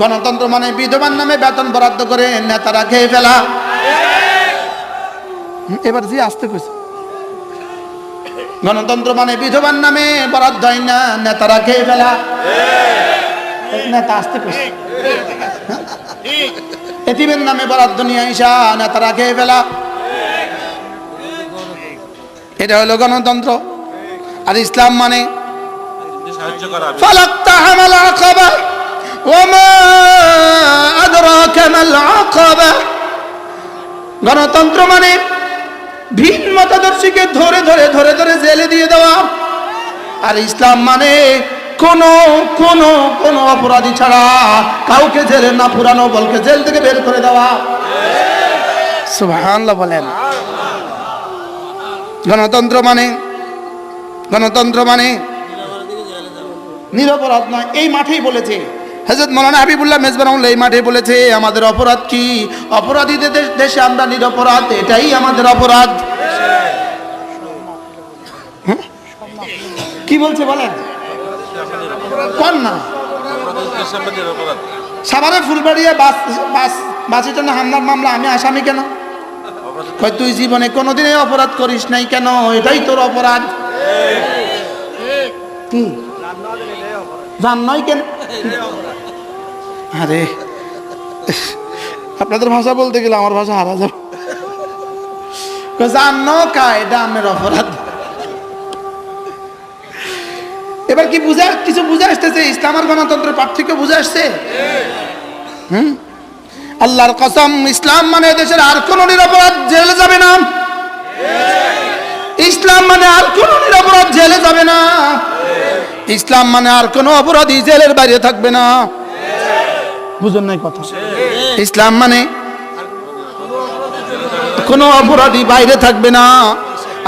গণতন্ত্র মানে বিধবার নামে বেতন বরাদ্দ করে নেতারা খেয়ে ফেলা। এবার জি আসতে কইছে, গণতন্ত্র মানে বিধবার নামে বরাদ্দ হয় না, নেতারা খেয়ে ফেলা। নেতা আসতে কইছে, এতিমের নামে বরাদ্দ নিয়ে আইসা নেতারা খেয়ে ফেলা। এটা হলো গণতন্ত্র। আর ইসলাম মানে ফালাক্তাহামাল আকাবা ওমা আদরাকা মাল আকাবা। গণতন্ত্র মানে ভিন মতাদর্শীকে ধরে ধরে ধরে ধরে জেলে দিয়ে দেওয়া। আর ইসলাম মানে কোন কোন কোন অপরাধী ছাড়া কাউকে জেলে না পুরানো, বলকে জেল থেকে বের করে দেওয়া। সুবহানাল্লাহ বলেন। গণতন্ত্র মানে নিরপরাধ নয়। এই মাঠেই বলেছে হযরত মাওলানা হাবিবুল্লাহ মেজবাহ রাহিমাহুল্লাহ, এই মাঠে বলেছে আমাদের অপরাধ কি? অপরাধীদের দেশে আমরা নিরপরাধ, এটাই আমাদের অপরাধ। কি বলছে বলেন? কোন না সাভারে ফুলবাড়িয়া বাসের জন্য হামলার মামলা, আমি আসামি কেন? কই তুই জীবনে কোনোদিন অপরাধ করিস নাই কেন? এটাই তোর অপরাধ। কি জান নয় কেন? আরে আপনাদের ভাষা বলতে গেলে আমার ভাষা হারা যাবে। জানো কা এটা আমের অপরাধ। এবার কি বুঝা, কিছু বুঝে আসতেছে? ইসলাম আর গণতন্ত্রের পার্থক্য বুঝে আসছে? আল্লাহর কসম, ইসলাম মানে দেশের আর কোন নিরপরাধ জেলে যাবে না। ইসলাম মানে আর কোন নিরপরাধ জেলে যাবে না। ইসলাম মানে আর কোন অপরাধী জেলের বাইরে থাকবে না। বুঝুন নাই কথা? ইসলাম মানে কোনো অপরাধী বাইরে থাকবে না,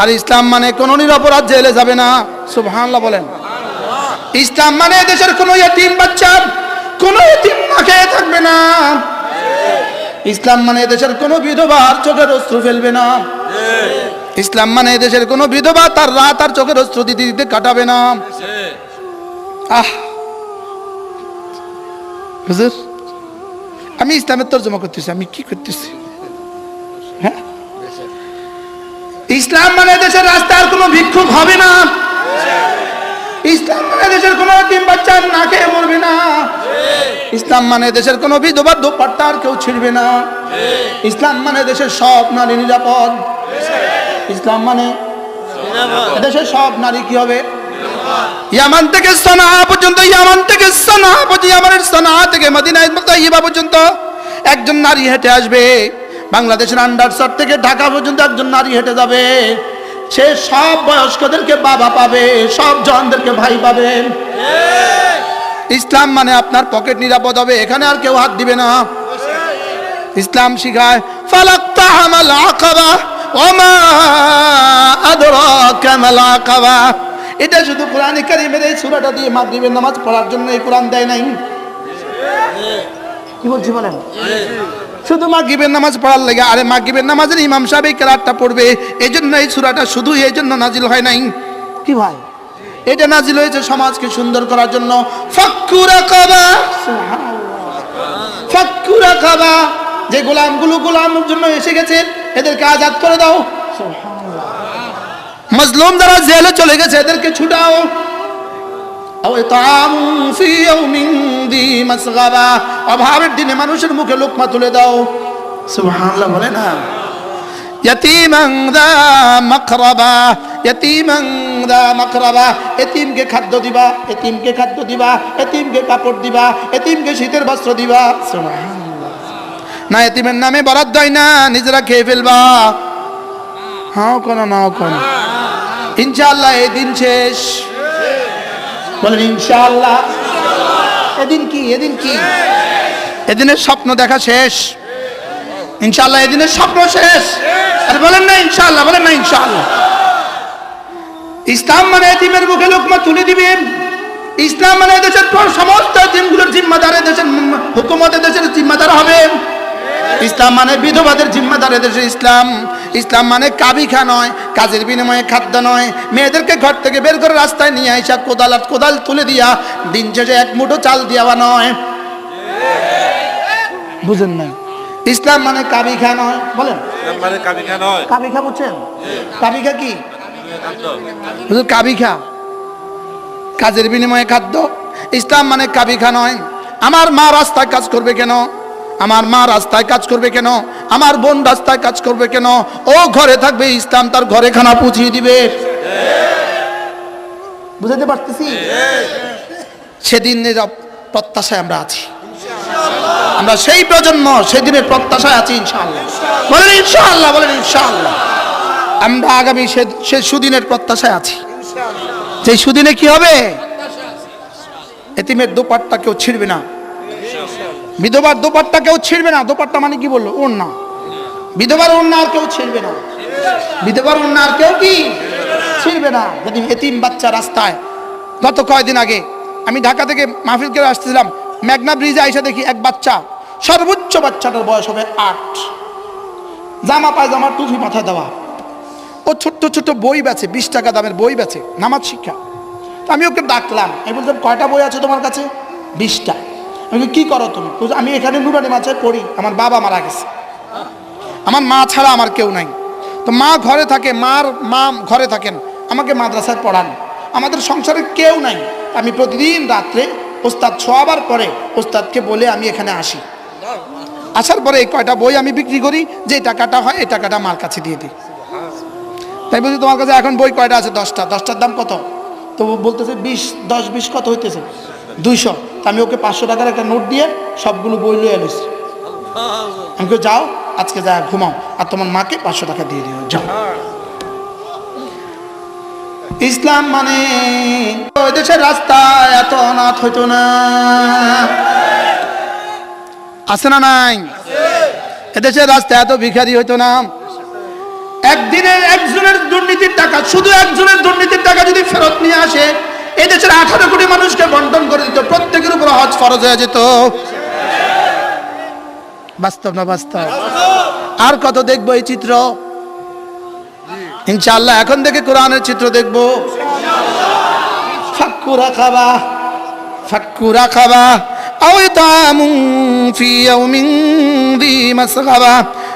আর ইসলাম মানে কোনো নিরপরাধ জেলে যাবে না। সুবহানাল্লাহ বলেন। ইসলাম মানে দেশের কোনো ইতিম বাচ্চা, কোনো ইতিম না খেয়ে থাকবে না। ইসলাম মানে দেশের কোনো বিধবার চোখের অশ্রু ফেলবে না। ইসলাম মানে দেশের কোনো বিধবা তার রাত আর চোখের অশ্রু দিতে দিতে কাটাবে না। হুজুর, আমি ইসলামের তর্জমা করতেছি, আমি কি করতেছি? হ্যাঁ, ইসলাম মানে দেশের রাস্তার কোনো ভিক্ষুক হবে না। ইসলাম মানে দেশের কোনো এতিম বাচ্চা না খেয়ে মরবে না। ইসলাম মানে দেশের কোনো বিধবা দোপাট্টা আর কেউ ছিড়বে না। ইসলাম মানে দেশের সব নারী নিরাপদ। ইসলাম মানে দেশের সব নারী কি হবে? ইয়ামান থেকে সানা পর্যন্ত, ইয়ামান থেকে সানা পর্যন্ত, ইয়ামানের সানা থেকে মদিনা তাইয়্যিবা পর্যন্ত একজন নারী হেঁটে আসবে। বাংলাদেশের আন্ডারসার থেকে ঢাকা পর্যন্ত একজন নারী হেঁটে যাবে। সে সব বয়স্কদেরকে বাবা পাবে, সব জনদেরকে ভাই পাবে। ইসলাম মানে আপনার পকেট নিরাপদ হবে, এখানে আর কেউ হাত দিবে না। ইসলাম শিখায় ফালাক্তাহামাল আকাবা ওমা আদরাকা মাল আকাবা। এটা শুধু কোরআনে কারীমের এই সূরাটা দিয়ে মাগরিবের নামাজ পড়ার জন্য এই কোরআন দেয় নাই। কি বলছি বলেন? শুধু মাগরিবের নামাজ পড়ার লাগে। আরে মাগরিবের নামাজের ইমাম সাহেব এই কেরাতটা পড়বে, এই জন্য এই সূরাটা শুধু এই জন্য নাজিল হয় নাই। কি ভাই, এটা নাজিল হয়েছে সমাজকে সুন্দর করার জন্য। ফাক্কু রাকাবা, সুবহানাল্লাহ, ফাক্কু রাকাবা। যে গোলামগুলো গোলামের জন্য এসে গেছে এদেরকে আজাদ করে দাও। সুবহানাল্লাহ। মাজলুম যারা জেলে চলে গেছে এদেরকে ছুটাও। আও ইতামু ফি ইয়াউমিন দি মাসগাবা। অভাবের দিনে মানুষের মুখে লোকমা তুলে দাও। সুবহানাল্লাহ বলে না। ইয়াতীমান দা মাকরাবা, ইয়াতীমান দা মাকরাবা। এতিমকে খাদ্য দিবা, এতিমকে খাদ্য দিবা, এতিমকে কাপড় দিবা, এতিমকে শীতের বস্ত্র দিবা। সুবহানাল্লাহ। না এতিমের নামে বরাদ্দ হয় না, নিজেরা খেয়ে ফেলবা। হ্যাঁ কোন না কোন, ইনশাআল্লাহ এই দিন শেষ। বলেন ইনশাআল্লাহ। এদিন কি, এদিন কি? এদিনের স্বপ্ন দেখা শেষ। ইনশাআল্লাহ এদিনের স্বপ্ন শেষ। আর বলেন না ইনশাআল্লাহ, বলেন না ইনশাআল্লাহ। ইসলাম মানে এতিমের মুখে লোকমা তুলে দিবে। ইসলাম মানে দেশের সমস্ত এতিমগুলোর জিম্মাদার, দেশের হুকুমতের দেশের জিম্মাদার হবে। ইসলাম মানে বিধবাদের জিম্মাদার দেশের ইসলাম। ইসলাম মানে কাবিখা নয়, কাজের বিনিময়ে খাদ্য নয়। মেয়েদেরকে ঘর থেকে বের করে রাস্তায় নিয়ে আইসা কোদাল তুলে দিয়া দিন শেষে এক মুঠো চাল দেওয়া নয়। বুঝেন না? ইসলাম মানে কাবিখা নয়। বলেন মানে কাবিখা নয়। কাবিখা বুঝছেন? কাবিখা কি? কাবিখা কাজের বিনিময়ে খাদ্য। ইসলাম মানে কাবিখা নয়। আমার মা রাস্তায় কাজ করবে কেন? আমার মা রাস্তায় কাজ করবে কেন? আমার বোন রাস্তায় কাজ করবে কেন? ও ঘরে থাকবে, ইসলাম তার ঘরে খানা পৌঁছিয়ে দিবে। বুঝাতে পারতেছি? সেদিনের প্রত্যাশায় আমরা আছি। আমরা সেই প্রজন্ম, সেদিনের প্রত্যাশায় আছি ইনশাআল্লাহ। বলেন ইনশাআল্লাহ, বলেন ইনশাআল্লাহ। আমরা আগামী সে সুদিনের প্রত্যাশায় আছি। সেই সুদিনে কি হবে? এতিমের দোপাট্টা কেউ ছিড়বে না, বিধবার দোপাট্টা কেউ ছিড়বে না। দোপাট্টা মানে কি বললো? ওড়না। বিধবার ওড়না আর কেউ ছিড়বে না। বিধবার ওড়না আর কেউ কি ছিড়বে না। যদি এতিম বাচ্চা রাস্তায়, গত কয়েকদিন আগে আমি ঢাকা থেকে মাহফিল করে আসতেছিলাম, মেঘনা ব্রিজে আইসা দেখি এক বাচ্চা, সর্বোচ্চ বাচ্চাটার বয়স হবে 8, জামা পায়জামা টুপি মাথায় দেওয়া। ও ছোট্ট ছোট্ট বই বেচে, 20 টাকা দামের বই বেচে, নামাজ শিক্ষা। তো আমি ওকে ডাকলাম, আমি বললাম কয়টা বই আছে তোমার কাছে? 20টা। আমি কি করো তুমি? আমি এখানে নুরানি মাদ্রাসায় পড়ি, আমার বাবা মারা গেছে, আমার মা ছাড়া আমার কেউ নাই। তো মা ঘরে থাকে, মা ঘরে থাকেন, আমাকে মাদ্রাসায় পড়ান, আমাদের সংসারে কেউ নাই। আমি প্রতিদিন রাত্রে ওস্তাদ শোয়াবার পরে ওস্তাদকে বলে আমি এখানে আসি। আসার পরে এই কয়টা বই আমি বিক্রি করি, যে টাকাটা হয় এই টাকাটা মার কাছে দিয়ে দিই। তাই বলছি তোমার কাছে এখন বই কয়টা আছে? 10টা। 10টার দাম কত? তো বলতেছে 10-20 কত হইতেছে? 200। আমি ওকে 500 টাকার একটা নোট দিয়ে সবগুলো বই লয়ে এলিস। আমি যাও আজকে যা ঘুমাও, আর তোমার মাকে 500 টাকা দিয়ে দিও, যাও। ইসলাম মানে ওই দেশের রাস্তায় এত অনাথ হইতো না। আছে না নাই? এদেশের রাস্তায় এত ভিখারি হইতো না। একদিনের একজনের দুর্নীতির টাকা, শুধু একজনের দুর্নীতির টাকা যদি ফেরত নিয়ে আসে, এই দেশের 18 কোটি মানুষকে বন্টন করে দিত, প্রত্যেকের উপর হজ ফরজ হয়ে যেত। বাস্তব না বাস্তব? আর কত দেখবো এই চিত্র? ইনশাআল্লাহ এখন থেকে কোরআনের চিত্র দেখবো। ফাক্কু রাকাবা, ফাক্কু রাকাবা আও ইতামুন ফি ইয়াউমিন যী মাসগাবা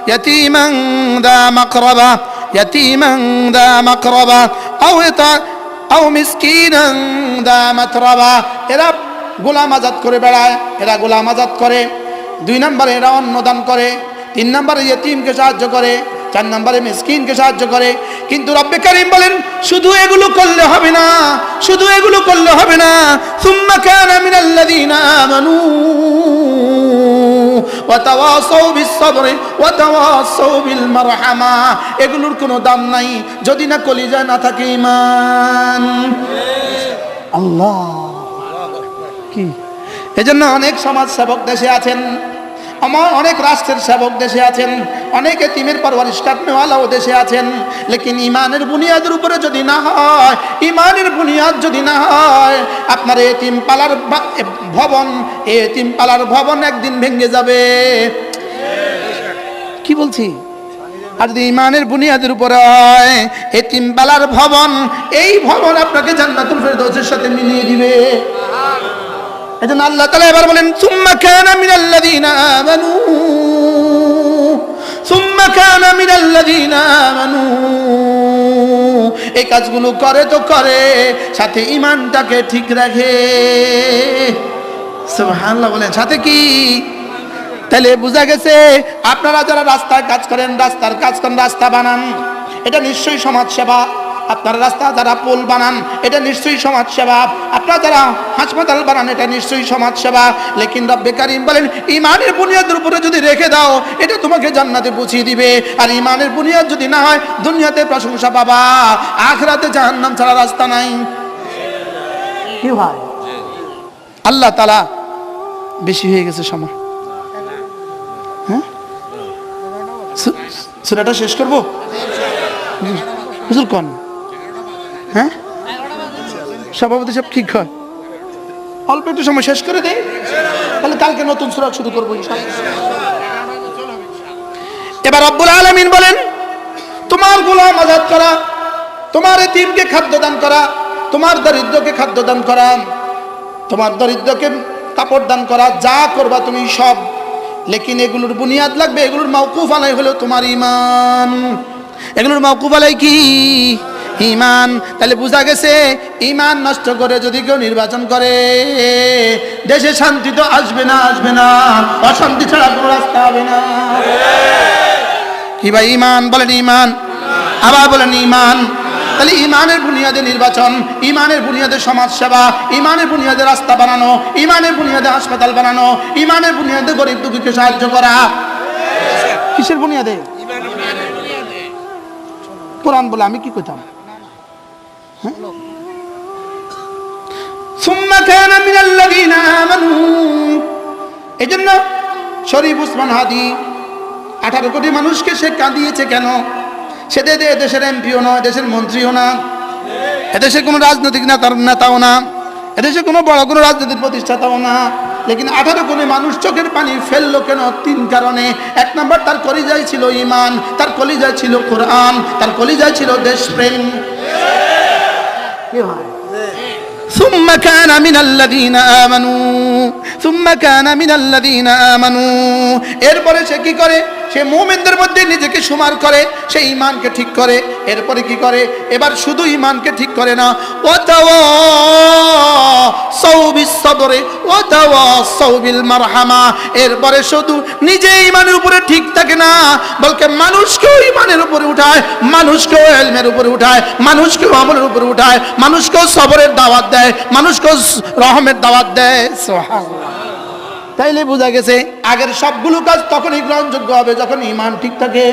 ইয়াতীমান যা মাকরাবা ইয়াতীমান যা মাকরাবা আও মিসকিনান যা মাতরাবা। এরা গোলাম আজাদ করে বেড়ায়, এরা গোলাম আজাদ করে। 2 নম্বরে এরা অন্নদান করে, 3 নম্বরে ইয়েতিমকে সাহায্য করে, 4 নম্বরে মিসকিনকে সাহায্য করে। কিন্তু রব্বে কারীম বলেন শুধু এগুলো করলে হবে না, শুধু এগুলো করলে হবে না। সুম্মা কানা মিনাল্লাযীনা আমানু ওয়া তাওয়াসাউ বিস-সাবরি ওয়া তাওয়াসাউ বিল মারহামা। এগুলোর কোনো দাম নাই যদি না কলিজায় না থাকে ঈমান। আল্লাহ কি এজন্য অনেক সমাজ সেবক দেশে আছেন, অনেক রাষ্ট্রের সেবক দেশে আছেন, অনেক এতিমের পরওয়ারিশ কাটনেওয়ালাও দেশে আছেন। লেকিন ইমানের বুনিয়াদের উপরে যদি না হয়, ইমানের বুনিয়াদ যদি না হয়, আপনার এতিম পালার ভবন, এতিম পালার ভবন একদিন ভেঙে যাবে। কি বলছি? আর যদি ইমানের বুনিয়াদের উপরে হয় এতিম পালার ভবন, এই ভবন আপনাকে জান্নাতুল ফেরদৌসের সাথে মিলিয়ে দিবে। এজন্য আল্লাহ তাআলা এবার বলেন সুম্মা কানা মিনাল্লাযীনা আমানু, সুম্মা কানা মিনাল্লাযীনা আমানু। এই কাজগুলো করে তো করে, সাথে ঈমানটাকে ঠিক রাখে। সুবহানাল্লাহ বলেন, সাথে কি? তাহলে বোঝা গেছে আপনারা যারা রাস্তায় কাজ করেন, রাস্তার কাজ করেন, রাস্তা বানান, এটা নিশ্চয়ই সমাজ সেবা। আপনারা রাস্তা যারা পোল বানান, এটা নিশ্চয়ই সমাজ সেবা। আপনারা যারা হাসপাতাল বানান, এটা নিশ্চয়ই সমাজ সেবা। লেকিন রব্বে কারীম বলেন ইমানের বুনিয়াদের উপরে যদি রেখে দাও, এটা তোমাকে জান্নাতে পৌঁছিয়ে দিবে। আর ইমানের বুনিয়াদ যদি না হয়, দুনিয়াতে প্রশংসা পাবা, আখিরাতে জাহান্নাম ছাড়া রাস্তা নাই। কি ভাই? আল্লাহ তাআলা বেশি হয়ে গেছে সময়। হ্যাঁ, সূরাটা শেষ করব হুজুর কোন? হ্যাঁ, সভাপতি সব ঠিক হয়, অল্প একটু সময় শেষ করে দেই, তাহলে কালকে নতুন সূরা শুরু করবো ইনশাআল্লাহ। এবার রব্বুল আলামিন বলেন তোমার গোলাম আজাদ করা, তোমার এতিমকে খাদ্য দান করা, তোমার দরিদ্রকে খাদ্য দান করা, তোমার দরিদ্রকে কাপড় দান করা, যা করবা তুমি সব। লেকিন এগুলোর বুনিয়াদ লাগবে, এগুলোর মাওকুফ আলাই হলো তোমার ঈমান। এগুলোর মাওকুফ আলাই কি? ঈমান। তাহলে বোঝা গেছে ঈমান নষ্ট করে যদি কেউ নির্বাচন করে, দেশে শান্তি তো আসবে না, আসবে না, অশান্তি ছাড়া কোনো রাস্তা হবে না। কি ভাই? ঈমান বলেন, ঈমান। আবার বলেন ঈমান। তাহলে ঈমানের বুনিয়াদে নির্বাচন, ঈমানের বুনিয়াদে সমাজ সেবা, ঈমানের বুনিয়াদে রাস্তা বানানো, ঈমানের বুনিয়াদে হাসপাতাল বানানো, ঈমানের বুনিয়াদে গরিব দুঃখীকে সাহায্য করা। কিসের বুনিয়াদে? কোরআন বলে আমি কি কইতাম? সুম্মা কানা মিনাল্লাযীনা আমানু। এজন্য শরীফ উসমান হাদি 18 কোটি মানুষকে সে কাঁদিয়েছে কেন? সে দেশের এমপিও নয়, দেশের মন্ত্রীও না, এদেশের কোনো রাজনৈতিক নেতাও না, এদেশে কোনো বড় কোনো রাজনৈতিক প্রতিষ্ঠাতাও না। লেকিন 18 কোটি মানুষ চোখের পানি ফেললো কেন? 3 কারণে। 1 নম্বর, তার কলিজায় ছিল ঈমান, তার কলিজায় ছিল কোরআন, তার কলিজায় ছিল দেশপ্রেম। কি হয়? সুম্মা কানা মিনাল্লাযীনা আমানু, সুম্মা কানা মিনাল্লাযীনা আমানু। এরপরে সে কি করে? সে মুমিনদের মধ্যে নিজেকে সুমার করে, সে ঈমানকে ঠিক করে। এরপরে কি করে? এবার শুধু ঈমানকে ঠিক করে না, ওয়া তাওয়াসাউ বিস-সাবরি ওয়া তাওয়াসাউ বিল মারহামা। এরপরে শুধু নিজে ঈমানের উপরে ঠিক থাকে না, বলকে মানুষকেও ঈমানের উপরে উঠায়, মানুষকেও ইলমের উপরে উঠায়, মানুষকেও আমলের উপরে উঠায়, মানুষকেও সবরের দাওয়াত দেয়, মানুষকেও রহমের দাওয়াত দেয়। সুবহানাল্লাহ। তাইলে বোঝা গেছে আগের সবগুলো কাজ তখনই গ্রহণযোগ্য হবে যখন ঈমান ঠিক থাকে।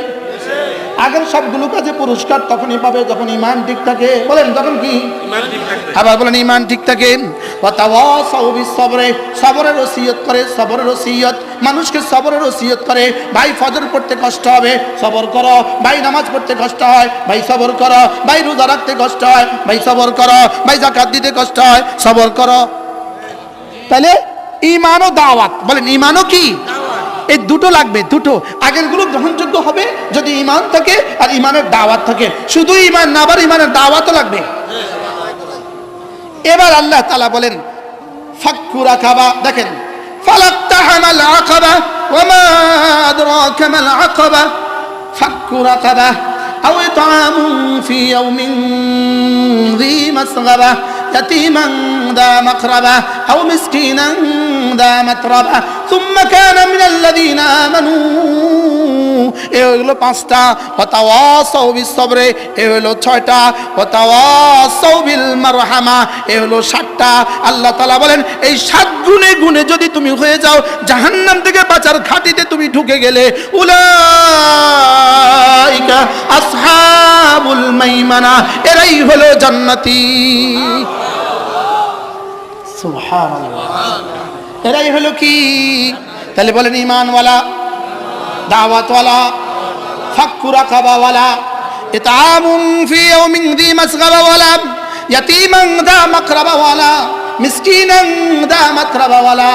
আগের সবগুলো কাজে পুরস্কার তখনই পাবে যখন ঈমান ঠিক থাকে। বলেন যখন কি?
ঈমান ঠিক থাকবে।
আবার বলেন ঈমান ঠিক থাকে। ওয়া তাওয়াসাউ বিস-সাবরে, সবরের ওসিয়ত করে, সবরের ওসিয়ত, মানুষকে সবরের ওসিয়ত করে। ভাই ফজর পড়তে কষ্ট হবে, সবর করো। ভাই নামাজ পড়তে কষ্ট হয়, ভাই সবর করো। ভাই রোজা রাখতে কষ্ট হয়, ভাই সবর করো। ভাই যাকাত দিতে কষ্ট হয়, সবর করো। তাহলে ঈমান ও দাওয়াত, বলেন ঈমান ও কি? এই দুটো লাগবে, দুটো। আগের গুলো গ্রহণযোগ্য হবে যদি ঈমান থাকে আর ঈমানের দাওয়াত থাকে। শুধু ঈমান না, আবার ঈমানের দাওয়াতও লাগবে। এবার আল্লাহ তাআলা বলেন ফাক্কু রাকাবা, দেখেন ফালাক্তাহামাল আকাবা ওয়া মা আদরাকা মাল আকাবা ফাক্কু রাকাবা আও ইতআমুন ফি ইয়াওমিন যী মাসগাবা ইয়াতীমান দা মাকরাবা আও মিসকিনান দা মাতরাবা সুম্মা কানা মিনাল্লাযীনা আমানু। এ হলো পাঁচটা। ওয়া তাওয়াসাউ বিস-সাবরে, এ হলো ছয়টা। ওয়া তাওয়াসাউ বিল মারহামা, এ হলো সাতটা। আল্লাহ তাআলা বলেন এই সাত গুণে গুণে যদি তুমি হয়ে যাও, জাহান্নাম থেকে বাঁচার খাঁটিতে তুমি ঢুকে গেলে, উলাইকা আসহাবুল মাইমানা, এরাই হলো জান্নাতি। সুবহানাল্লাহ, এরাই হলো কি? তাহলে বলেন ঈমানওয়ালা, দাওয়াতওয়ালা, ফাক্কু রাকাবাওয়ালা, ইতআমুন ফি ইয়াওমিন যী মাসগাবাওয়ালা, ইয়াতীমান দা মাকরাবাওয়ালা, মিসকিনান দা মাতরাবাওয়ালা।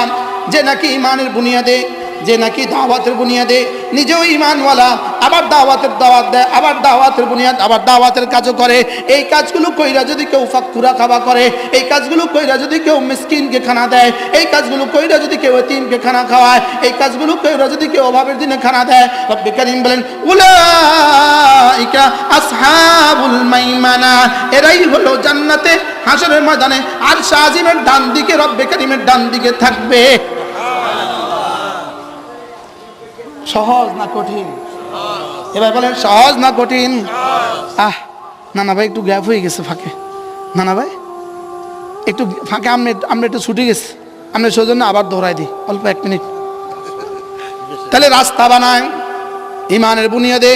যে নাকি ঈমানের বুনিয়াদে, যে নাকি দাওয়াতের বুনিয়াদে নিজেও ঈমানওয়ালা, আবার দাওয়াতের দাওয়াত দেয়, আবার দাওয়াতের বুনিয়াদ, আবার দাওয়াতের কাজও করে। এই কাজগুলো কইরা যদি কেউ ফাক্কু রাকাবা করে, এই কাজগুলো কইরা যদি কেউ মিসকিনকে খানা দেয়, এই কাজগুলো কইরা যদি কেউ এতিমকে খানা খাওয়ায়, এই কাজগুলো কইরা যদি কেউ অভাবের দিনে খানা দেয়, রব্বে কারীম বলেন উলাইকা আসহাবুল মাইমানা, এরাই হলো জান্নাতে হাশরের ময়দানে আরশ আজিমের ডান দিকে, রব্বে কারীমের ডান দিকে থাকবে। সহজ না কঠিন? এবার বলেন সহজ না কঠিন? নানা ভাই একটু গ্যাপ হয়ে গেছে ফাঁকে। নানা ভাই একটু ফাঁকে, আমরা একটু ছুটে গেছি, আমরা সেজন্য আবার দৌড়াই দিই অল্প 1 মিনিট। তাহলে রাস্তা বানায় ঈমানের বুনিয়াদে,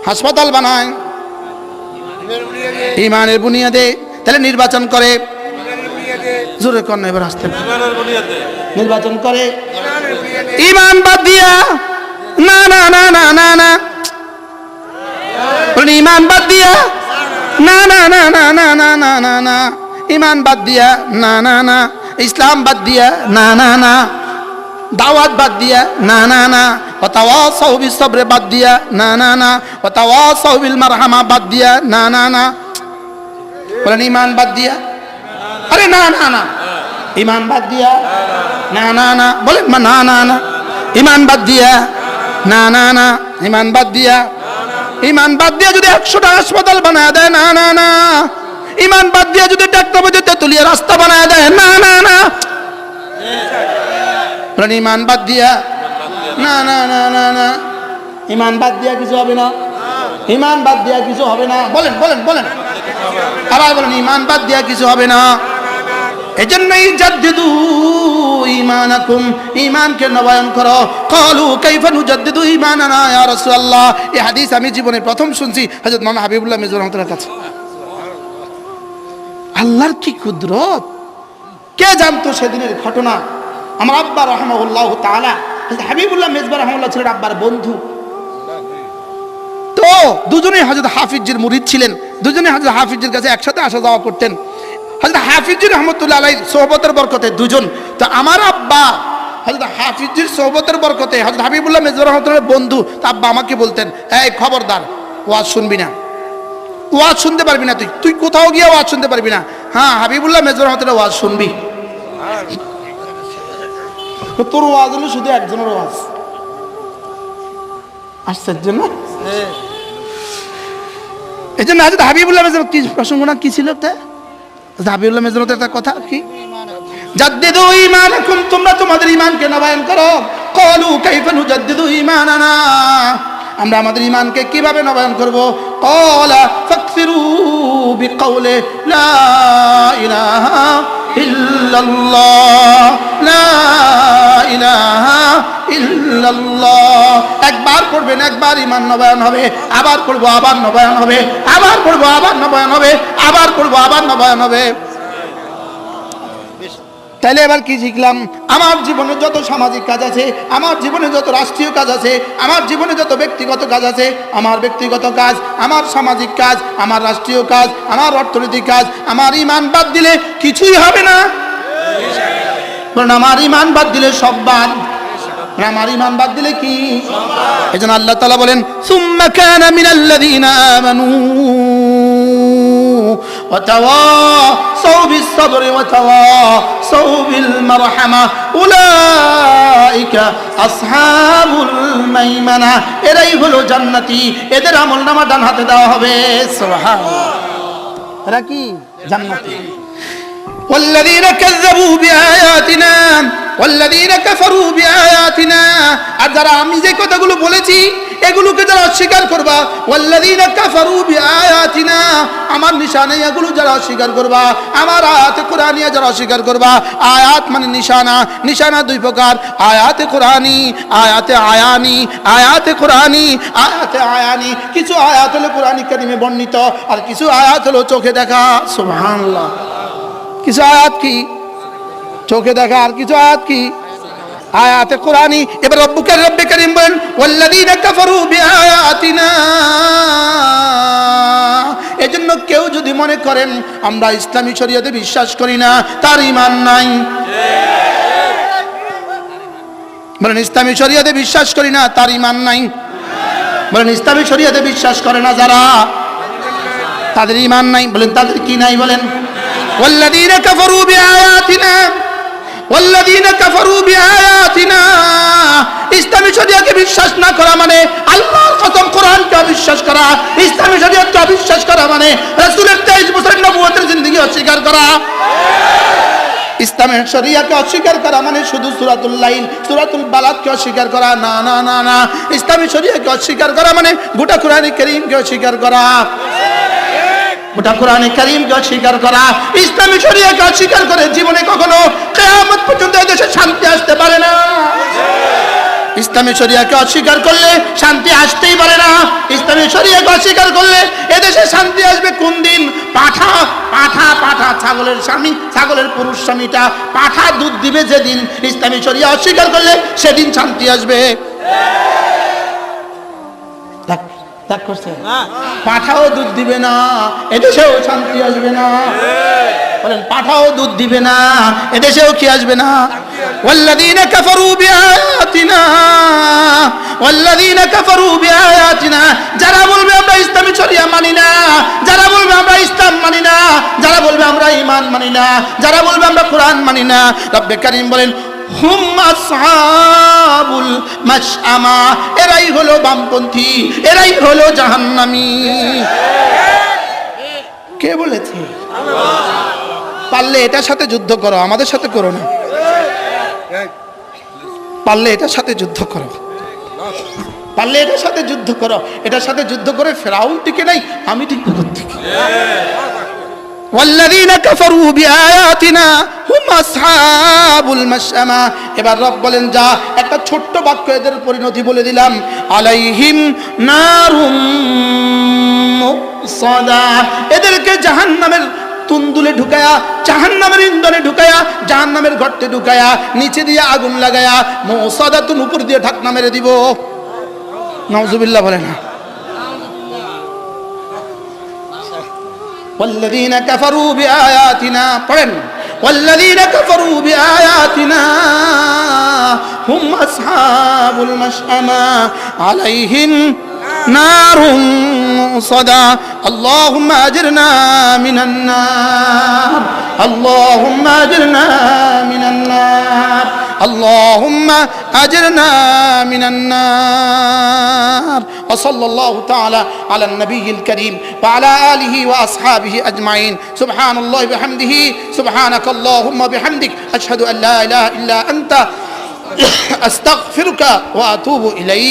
হাসপাতাল বানায় ঈমানের বুনিয়াদে, তাহলে নির্বাচন করে, জোরে কর না এবার আসতে, নির্বাচন করে ঈমান বাদ দিয়া, না না না না না না, ঈমান বাদ দিয়া, না না না না না না না না না, ঈমান বাদ দিয়া, না না না, ইসলাম বাদ দিয়া, না না না, দাওয়াত বাদ দিয়া, না না না, ওয়া তাওয়াসাউ বিস-সাবরে বাদ দিয়া, না না না, ওয়া তাওয়াসাউ বিল মারহামা বাদ দিয়া, না না না। বলেন ঈমান বাদ দিয়া, আরে না না না, ঈমান বাদ দিয়া, না না না, বলেন না না না, ঈমান বাদ দিয়া, না না না, ঈমান বাদ দিয়া, ঈমান বাদ দিয়া যদি 100টা হাসপাতাল বানায় দেয়, না না না, ঈমান বাদ দিয়া যদি ডাক্তারবাবু তেতুলিয়া রাস্তা বানায় দেয়, না না না, বলেন ঈমান বাদ দিয়া, না না না না না, ঈমান বাদ দিয়া কিছু হবে না, ঈমান বাদ দিয়া কিছু হবে না। বলেন বলেন বলেন, আবার বলেন ঈমান বাদ দিয়া কিছু হবে না। এজন্যই জাদ্দিদু ঈমানাকুম, ঈমানকে নবায়ন করো। ক্বালু কাইফা নুজাদ্দিদু ঈমানানা ইয়া রাসূলুল্লাহ, এই হাদিস আমি জীবনে প্রথম শুনছি হযরত মাওলানা হাবিবুল্লাহ মিজবাহ রাহমাতুল্লাহর কাছে। আল্লাহর কি কুদরত, কে জানতো সেদিনের ঘটনা। আমার আব্বা রাহিমাহুল্লাহ তাআলা হযরত হাবিবুল্লাহ মিজবাহ রাহিমাহুল্লাহ ছিলেন আব্বার বন্ধু। তো দুজনেই হযরত হাফিজের মুরিদ ছিলেন, দুজনেই হযরত হাফিজের কাছে একসাথে আসা যাওয়া করতেন। হযরত হাফিজুর রহমতুল্লাহ আলাইহির সোহবতের বরকতে দুজন, তো আমার আব্বা হযরত হাফিজুর সোহবতের বরকতে হযরত হাবিবুল্লাহ মিজবাহ রাহমাতুল্লাহর বন্ধু, তা আব্বা আমাকে বলতেন, এই খবরদার ওয়াজ শুনবি না, ওয়াজ শুনতে পারবি না, তুই কোথাও গিয়ে ওয়াজ শুনতে পারবি না। হ্যাঁ, হাবিবুল্লাহ মিজবাহ রাহমাতুল্লাহ ওয়াজ শুনবি। তোর ওয়াজ হলো শুধু একজনের ওয়াজ। আশ্চর্য না? এই জন্য হযরত হাবিবুল্লাহ মিজবাহ কি প্রসঙ্গ না কি ছিল, হাবিবুল্লাহ মিজবাহ একটা কথা কি, জাদ্দিদু ঈমানাকুম, তোমরা তোমাদের ঈমানকে নবায়ন করো। ক্বালু কাইফা নুজাদ্দিদু ঈমানানা, আমরা আমাদের ঈমানকে কিভাবে নবায়ন করব? ক্বালা ফাকসিরু বিকাউলি লা ইলাহা ইল্লাল্লাহ, লা ইলাহা ইল্লাল্লাহ। একবার পড়বেন, একবার ঈমান নবায়ন হবে, আবার পড়বো আবার নবায়ন হবে, আবার পড়বো আবার নবায়ন হবে, আবার পড়বো আবার নবায়ন হবে। তাইলে এবার কি শিখলাম? আমার জীবনে যত সামাজিক কাজ আছে, আমার জীবনে যত রাষ্ট্রীয় কাজ আছে, আমার জীবনে যত ব্যক্তিগত কাজ আছে, আমার ব্যক্তিগত কাজ, আমার সামাজিক কাজ, আমার রাষ্ট্রীয় কাজ, আমার অর্থনৈতিক কাজ, আমার ঈমান বাদ দিলে কিছুই হবে না। বলেন আমার ঈমান বাদ দিলে সব বাদ। আমার ঈমান বাদ দিলে কি? এজন্য আল্লাহ তাআলা বলেন সুম্মা কানা মিনাল্লাযীনা আমানু وتواصوا بالصبر وتواصوا بالمرحمة أولئك أصحاب الميمنة এরাই হলো জান্নাতি, এদের আমলনামা ডান হাতে দেওয়া হবে। সুবহানাল্লাহ, এরা কি জান্নাতি। والذين كذبوا بآياتنا والذين كفروا بآياتنا, আর যারা আমি যে কথাগুলো বলেছি এগুলোকে যারা অস্বীকার করবা, ওয়াল্লাযীনা কাফারু বিআয়াতিনা, আমার নিশানা এগুলো যারা অস্বীকার করবা, আমার আয়াতে কোরআনিয়া যারা অস্বীকার করবা। আয়াত মানে নিশানা, নিশানা দুই প্রকার, আয়াতে কোরআনি, আয়াতে আয়ানি। আয়াতে কোরআনি, আয়াতে আয়ানি, কিছু আয়াত হলো কোরআন কারীমে বর্ণিত, আর কিছু আয়াত হলো চোখে দেখা। সুবহানাল্লাহ, কিছু আয়াত কি চোখে দেখা, আর কিছু আয়াত কি আয়াতে কোরআনি। এবার রব্বে কারীম বলেন ওয়াল্লাযীনা কাফারু বিআয়াতিনা, এজন্য কেউ যদি মনে করেন আমরা ইসলামী শরীয়তে বিশ্বাস করি না, তার ঈমান নাই। বলেন ইসলামী শরীয়তে বিশ্বাস করি না, তার ঈমান নাই। বলেন ইসলামী শরীয়তে বিশ্বাস করে না যারা, তাদের ঈমান নাই। বলেন তাদের কি নাই? বলেন ওয়াল্লাযীনা কাফারু বিআয়াতিনা, ওয়াল্লাযীনা কাফারু বিআয়াতিনা, ইসলামী শরীয়তকে বিশ্বাস না করা মানে আল্লাহর কসম কোরআনকে অবিশ্বাস করা। ইসলামী শরীয়তকে অবিশ্বাস করা মানে রাসূলের 23 বছরের নবুয়তের জিন্দেগি অস্বীকার করা। ইসলামের শরীয়তকে অস্বীকার করা মানে শুধু সূরাতুল লাইল, সূরাতুল বালাদকে অস্বীকার করা না, না, না, না। ইসলামী শরীয়তকে অস্বীকার করা মানে গোটা কোরআন কারীমকে অস্বীকার করা, গোটা কোরআন কারীমকে অস্বীকার করা। ইসলামী শরীয়তকে অস্বীকার করে জীবনে কখনো কিয়ামত পর্যন্ত এদেশে শান্তি আসতে পারে না। ইসলামী শরীয়তকে অস্বীকার করলে শান্তি আসতেই পারে না। ইসলামী শরীয়তকে অস্বীকার করলে এদেশে শান্তি আসবে কোন দিন? পাঠা পাঠা পাঠা, ছাগলের স্বামী, ছাগলের পুরুষ স্বামীটা পাঠা দুধ দিবে যেদিন, ইসলামী শরীয়ত অস্বীকার করলে সেদিন শান্তি আসবে। পাঠাও দুধ দিবে না, এদেশেও শান্তি আসবে না। বলেন পাঠাও দুধ দিবে না, এদেশেও কি আসবে না? ওয়াল্লাযীনা কাফারু বিআয়াতিনা, ওয়াল্লাযীনা কাফারু বিআয়াতিনা, যারা বলবে আমরা ইসলামী শরিয়া মানি না, যারা বলবে আমরা ইসলাম মানি না, যারা বলবে আমরা ঈমান মানি না, যারা বলবে আমরা কোরআন মানি না, রব্বে কারীম বলেন হুম আসহাবুল মাশআমা, এরাই হলো বামপন্থী, এরাই হলো জাহান্নামী। কে বলেছে? পারলে এটার সাথে যুদ্ধ করো, আমাদের সাথে করো না। পারলে এটার সাথে যুদ্ধ করো, পারলে এটার সাথে যুদ্ধ করো, এটার সাথে যুদ্ধ করে ফেরাউন টিকে নাই, আমি ঠিক করতে। ওয়াল্লাযীনা কাফারু বিআয়াতিনা হুম আসহাবুল মাশআমা। এবার রব বলেন যা, একটা ছোট্ট বাক্য এদের পরিণতি বলে দিলাম, আলাইহিম নারুম মুসাদা, এদেরকে জাহান্নামের তুন্দুলে ঢুকায়া, জাহান্নামের ইন্ধনে ঢুকায়া, জাহান্নামের গর্তে ঢুকায়া, নিচে দিয়ে আগুন লাগায়া, মুসাদাতুন উপর দিয়ে ঢাকনা মেরে দিব। নাউজুবিল্লাহ বলে না। والذين كفروا بآياتنا পড়েন والذين كفروا بآياتنا هم أصحاب المشأمة عليهم نار مؤصدة اللهم أجرنا من النار اللهم أجرنا من النار اللهم أجرنا من النار وصلى الله تعالى على النبي الكريم وعلى آله وأصحابه أجمعين سبحان الله بحمده سبحانك اللهم بحمدك أشهد أن لا إله إلا أنت أستغفرك وأتوب إليك.